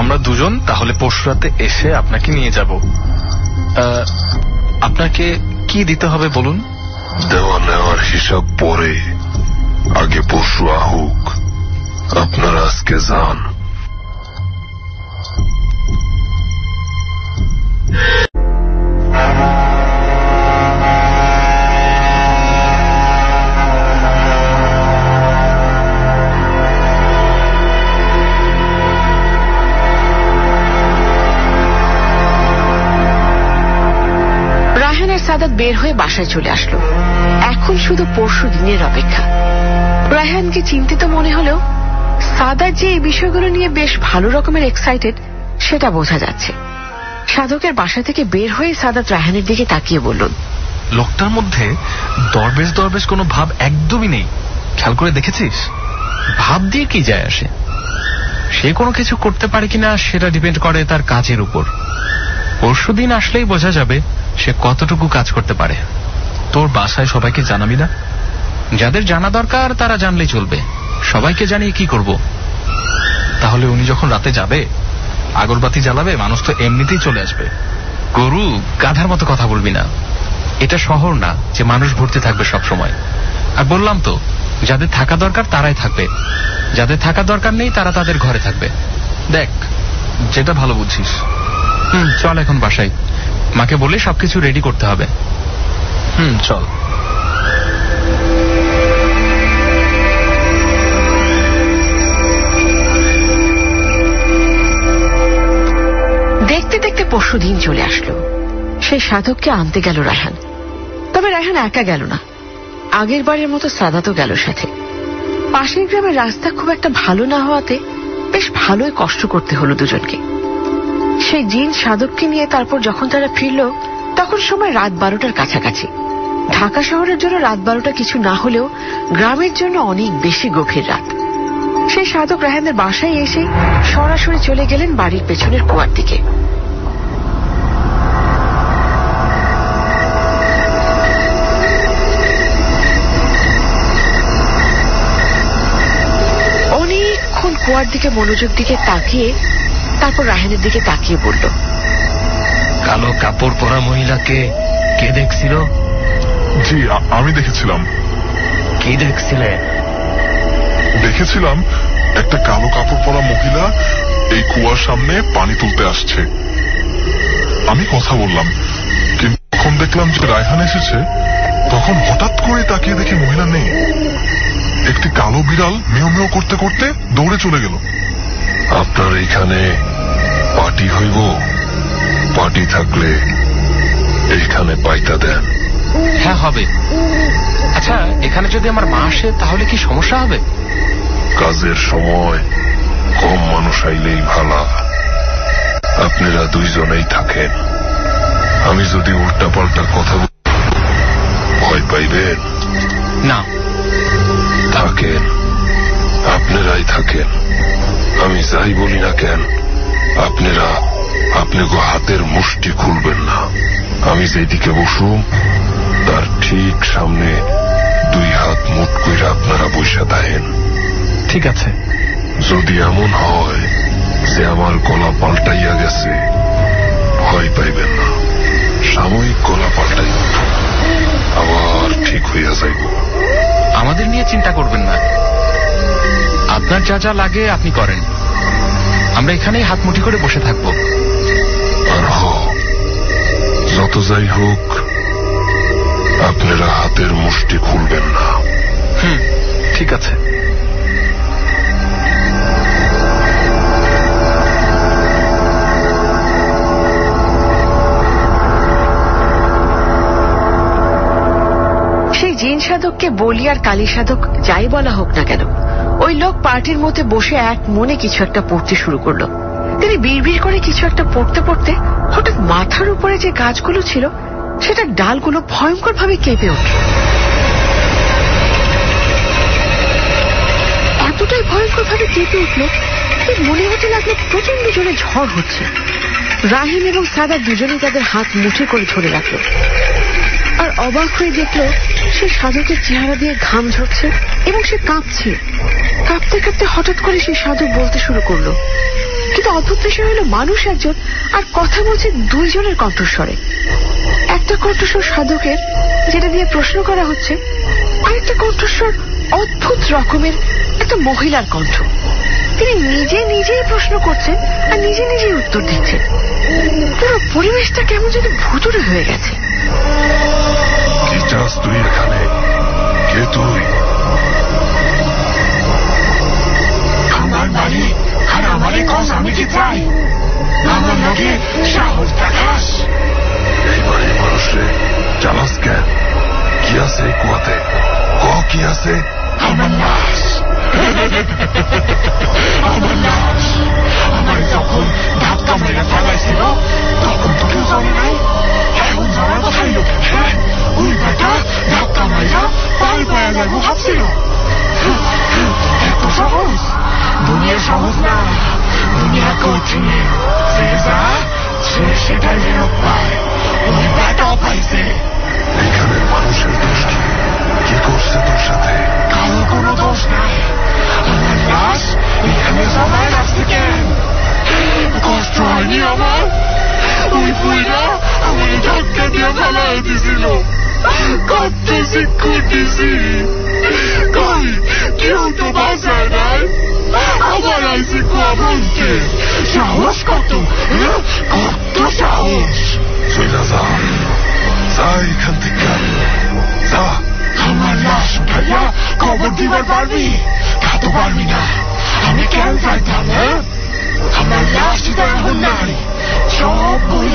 আমরা দুজন তাহলে পরশু রাতে এসে আপনাকে নিয়ে যাব। আপনাকে কি দিতে হবে বলুন? দেওয়া নেওয়ার হিসাব পরে, আগে পরশু আহুক। আপনারা আজকে যান। সাদাত বের হয়ে বাসায় চলে আসলো। এখন শুধু পরশু দিনের অপেক্ষা। রায়হানকে চিন্তিত মনে হলেও সাদাত যে এই বিষয়গুলো নিয়ে বেশ ভালো রকমের এক্সাইটেড সেটা বোঝা যাচ্ছে। সাধকের বাসা থেকে বের হয়ে সাদাত রায়হানের দিকে তাকিয়ে বলল, লোকটার মধ্যে দরবেশ দরবেশ কোনো ভাব একদমই নেই, খেয়াল করে দেখেছিস? ভাব দিয়ে কি যায় আসে? সে কোনো কিছু করতে পারে কিনা সেটা ডিপেন্ড করে তার কাজের উপর। পরশুদিন আসলেই বোঝা যাবে সে কতটুকু কাজ করতে পারে। তোর বাসায় সবাইকে জানাবি না? যাদের জানা দরকার তারা জানলেই চলবে, সবাইকে জানিয়ে কি করব? তাহলে উনি যখন রাতে যাবে আগরবাতি জ্বালাবে, মানুষ তো এমনিতেই চলে আসবে। গরু গাধার মতো কথা বলবি না। এটা শহর না যে মানুষ ভর্তি থাকবে সব সময়। আর বললাম তো, যাদের থাকা দরকার তারাই থাকবে, যাদের থাকা দরকার নেই তারা তাদের ঘরে থাকবে। দেখ, যেটা ভালো বুঝছিস। চল এখন বাসায়, মাকে বলে সবকিছু রেডি করতে হবে। চল। পরশুদিন চলে আসলো। সেই সাধককে আনতে গেল রায়হান। তবে রায়হান একা গেল না, আগের বারের মতো সাদাতও গেল সাথে। পাশের গ্রামের রাস্তা খুব একটা ভালো না হওয়াতে বেশ ভালোই কষ্ট করতে হলো দুজনকে। সেই জিন সাধককে নিয়ে তারপর যখন তারা ফিরল তখন সময় রাত 12টার কাছাকাছি। ঢাকা শহরের জন্য রাত 12টা কিছু না হলেও গ্রামের জন্য অনেক বেশি গভীর রাত। সেই সাধক রায়হানদের বাসায় এসে সরাসরি চলে গেলেন বাড়ির পেছনের কুয়ার দিকে। অনেকক্ষণ কুয়ার দিকে মনোযোগ দিকে তাকিয়ে তারপর রায়হানের দিকে তাকিয়ে বলল, কালো কাপড় পরা মহিলাকে কে দেখছিল? জি, আমি দেখেছিলাম। কি দেখছিলেন? দেখেছিলাম একটা কালো কাপড় পরা মহিলা এই কুয়ার সামনে পানি তুলতে আসছে। আমি কথা বললাম, কিন্তু যখন দেখলাম যে রায়হান এসেছে তখন হঠাৎ করে তাকিয়ে দেখি মহিলা নেই। একটি কালো বিড়াল মেও মেও করতে করতে দৌড়ে চলে গেল। আপনার এইখানে পার্টি হইব? পার্টি থাকলে এইখানে পাইতা দেন। হ্যাঁ হবে। আচ্ছা, এখানে যদি আমার মা আসে তাহলে কি সমস্যা হবে? কাজের সময় কম মানুষ আইলেই ভালো। আপনারা দুইজনেই থাকেন। আমি যদি উল্টা পাল্টা কথা বলি ভয় পাইবেন না। থাকেন, আপনারাই থাকেন। আমি যাই বলি না কেন আপনারা আপনাকে হাতের মুষ্টি খুলবেন না। আমি যেদিকে বসুম তার ঠিক সামনে 2 হাত মুঠ কইরা আপনারা বসে থাকেন। ঠিক আছে। যদি এমন হয় যে আমার গলা পাল্টাইয়া গেছে ভয় পাইবেন না। সাময়িক গলা পাল্টাই আবার ঠিক হইয়া যাইব। আমাদের নিয়ে চিন্তা করবেন না, আপনার যা যা লাগে আপনি করেন। আমরা এখানেই হাত মুঠি করে বসে থাকবো। আর যত যাই হোক আপনারা হাতের মুষ্টি খুলবেন না। ঠিক আছে। সেই জিন সাধককে বলি আর কালী সাধক যাই বলা হোক না কেন, ওই লোক পার্টির মধ্যে বসে এক মনে কিছু একটা পড়তে শুরু করলো। তিনি বিড়বিড় করে কিছু একটা পড়তে পড়তে হঠাৎ মাথার উপরে যে গাছগুলো ছিল সেটার ডালগুলো ভয়ঙ্কর ভাবে কেঁপে উঠল। এতটাই ভয়ঙ্কর ভাবে কেঁপে উঠল মনে হতে লাগলো প্রচন্ড জোরে ঝড় হচ্ছে। রাহিম এবং সাদা দুজনেই তাদের হাত মুঠে করে ধরে রাখলো আর অবাক হয়ে দেখলো সে সাধকের চেহারা দিয়ে ঘাম ঝরছে এবং সে কাঁপছে। কাঁপতে কাঁপতে হঠাৎ করে সেই সাধক বলতে শুরু করলো, কিন্তু অদ্ভুত বিষয় হলো মানুষ একজন আর কথা বলছে 2 জনের কণ্ঠস্বরে। একটা কণ্ঠস্বর সাধকের, যেটা দিয়ে প্রশ্ন করা হচ্ছে, আর একটা কণ্ঠস্বর অদ্ভুত রকমের একটা মহিলার কণ্ঠ। তিনি নিজে নিজেই প্রশ্ন করছেন আর নিজে নিজেই উত্তর দিচ্ছেন। পুরো পরিবেশটা কেমন যেন ভুতুড়ে হয়ে গেছে। কি চাস তুই এখানে? কে তুই? আমার বাড়ি আর আমারই কস আমি কি চাই? আমার লোকে সাহস দেখাস? এই বাড়ির মানুষে চালাস কেন? কি আছে এই কুয়াতে? কি আছে? আমার লাশ। আমার লাশ। আমার যখন ধাক্কা মেরে ফেলাইছিল তখন তো কেউ জানে নাই। এখন জানার কথাই লোক। ওই বেটা ধাক্কা মাইরা পায়ে পায়ে যাবো ভাবছিল। এত সহজ? দুনিয়া সহজ না, দুনিয়া কঠিন। যে যা সে সেটাই ফেরত পায়। ওই বেটাও পাইছে। এখানের মানুষের দোষ কি? কি করছে তোর সাথে? কারো কোনো দোষ নাই। আমার লাশ এখানে সবাই রাখছে কেন? কষ্ট হয়নি আমার? ওই বুইরা আমার ধাক্কা দিয়ে ফেলাই দিছিল। কত শিক্ষা দিছি, কই কেউ তো বাঁচায় নাই। আবার আইসি কুয়া বলতে সাহস কত? কত সাহস? চইলা যা, যা এখান থেকে যা। আমার লাশ উঠাইয়া কবর দিবার পারবি? তা তো পারবি না। আমি কেন চাইতাম? আমার লাশ তো এখন নাই, সব বই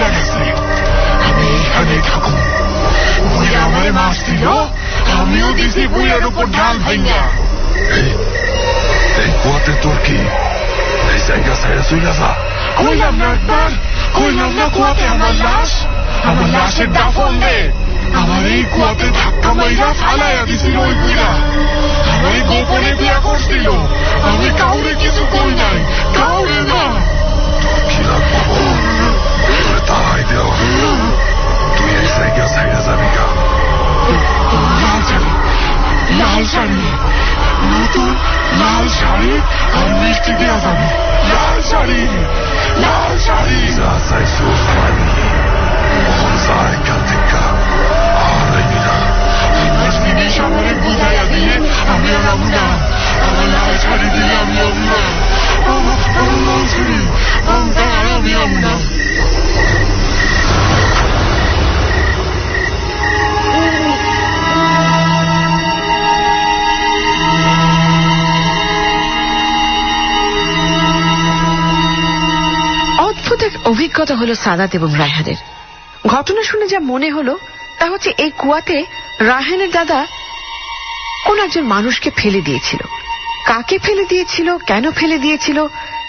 দিছিল আমিও দিছি বুইয়ের উপর ঢাল ভাইঙ্গা। এই কুয়াতে তোর কি? এই জায়গা ছেড়ে চলে যা। কইলাম না একবার, কইলাম না কুয়াতে আমার লাশের দাফন দে। আমার এই কুয়াতে ধাক্কা মাইরা ফালাইয়া দিছিল ওই বুইরা। আমার গোপনে বিয়া করছিল, আমি কাউরে কিছু কই নাই, কাউরে না। কি লাগবো বল, তাই দেও। তুই এই জায়গা ছেড়ে যাবি গা। লাল শাড়ি, নতুন লাল শাড়ি আর মিষ্টি দেওয়া যাবে। লাল শাড়ি, লাল শাড়ি। যা চাইছো পানি, যা এখান থেকে। আর আইবি না। আমার জিনিস আমারে বুঝাইয়া দিয়ে আমি আর আমু না। আমার লাল শাড়ি দিলে আমি আমু না। আমার লাল শাড়ি আমি আমু না। অদ্ভুত এক অভিজ্ঞতা হলো সাদাত এবং রায়হানের। ঘটনা শুনে যা মনে হলো তা হচ্ছে এই কুয়াতে রায়হানের দাদা কোন একজন মানুষকে ফেলে দিয়েছিল। কাকে ফেলে দিয়েছিল, কেন ফেলে দিয়েছিল,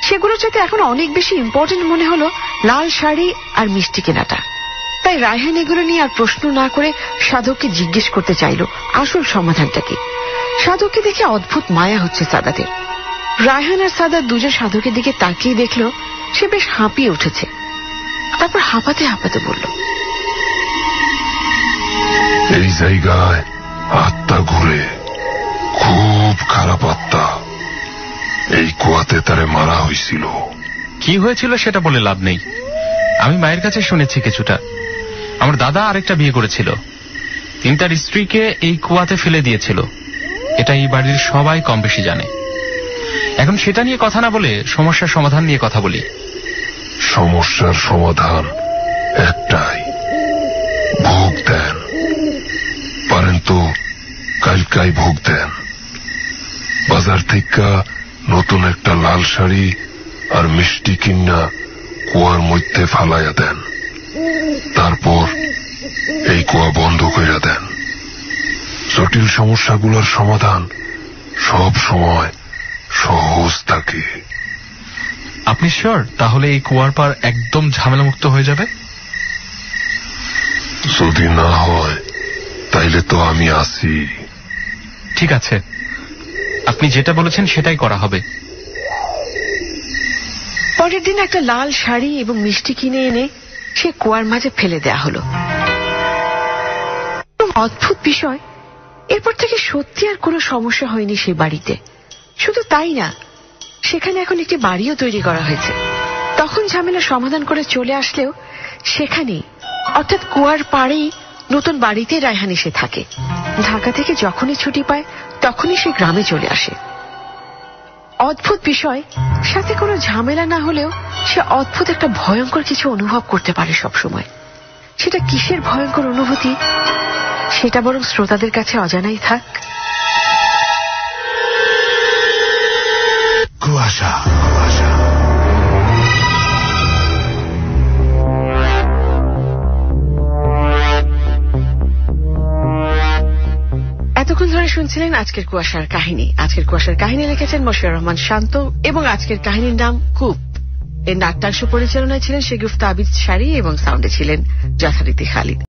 সেগুলো যাতে এখন অনেক বেশি ইম্পর্টেন্ট মনে হলো লাল শাড়ি আর মিষ্টি কেনাটা। তাই রায়হান এগুলো নিয়ে আর প্রশ্ন না করে সাধককে জিজ্ঞেস করতে চাইল আসল সমাধানটা কি। সাধককে দেখে অদ্ভুত মায়া হচ্ছে সাদাতের। রায়হান আর সাদাত দুজন সাধকের দিকে তাকিয়ে দেখল সে বেশ হাঁপিয়ে উঠেছে। তারপর হাঁপাতে হাঁপাতে বলল, এই জায়গায় আত্মা ঘুরে, খুব খারাপ আত্মা। এই কুয়াতে তারে মারা হয়েছিল। কি হয়েছিল সেটা বলে লাভ নেই। আমি মায়ের কাছে শুনেছি কিছুটা। আমার দাদা আরেকটা বিয়ে করেছিল, তিনি তার স্ত্রীকে এই কুয়াতে ফেলে দিয়েছিল। এটা এই বাড়ির সবাই কম বেশি জানে। এখন সেটা নিয়ে কথা না বলে সমস্যার সমাধান নিয়ে কথা বলি। সমস্যার সমাধান একটাই, ভোগ দেন। পারেন তো কালকাই ভোগ দেন। বাজার থেকে নতুন একটা লাল শাড়ি আর মিষ্টি কিনা কুয়ার মধ্যে ফালাইয়া দেন। তারপর এই কুয়া বন্ধ কইরা দেন। জটিল সমস্যাগুলোর সমাধান সব সময় সহজ থাকে। আপনি শিওর তাহলে এই কুয়ার পার একদম ঝামেলামুক্ত হয়ে যাবে? যদি না হয় তাইলে তো আমি আছি। ঠিক আছে, আপনি যেটা বলেছেন সেটাই করা হবে। পরের দিন একটা লাল শাড়ি এবং মিষ্টি কিনে এনে সে কুয়ার মাঝে ফেলে দেয়া হলো। অদ্ভুত বিষয়, এরপর থেকে সত্যি আর কোনো সমস্যা হয়নি সেই বাড়িতে। শুধু তাই না, সেখানে এখন একটি বাড়িও তৈরি করা হয়েছে। তখন ঝামেলা সমাধান করে চলে আসলেও সেখানে অর্থাৎ কুয়ার পাড়েই নতুন বাড়িতে রায়হান এসে থাকে। ঢাকা থেকে যখনই ছুটি পায় তখনই সে গ্রামে চলে আসে। অদ্ভুত বিষয়, সাথে কোনো ঝামেলা না হলেও সে অদ্ভুত একটা ভয়ঙ্কর কিছু অনুভব করতে পারে সবসময়। সেটা কিসের ভয়ঙ্কর অনুভূতি সেটা বরং শ্রোতাদের কাছে অজানাই থাক। কুয়াশা। এতক্ষণ ধরে শুনছিলেন আজকের কুয়াশার কাহিনী। আজকের কুয়াশার কাহিনী লিখেছেন মশিউর রহমান শান্ত এবং আজকের কাহিনীর নাম কূপ। এর নাট্যাংশ পরিচালনায় ছিলেন শেগুফতা আবিদ শাড়ি এবং সাউন্ডে ছিলেন যথারীতি খালিদ।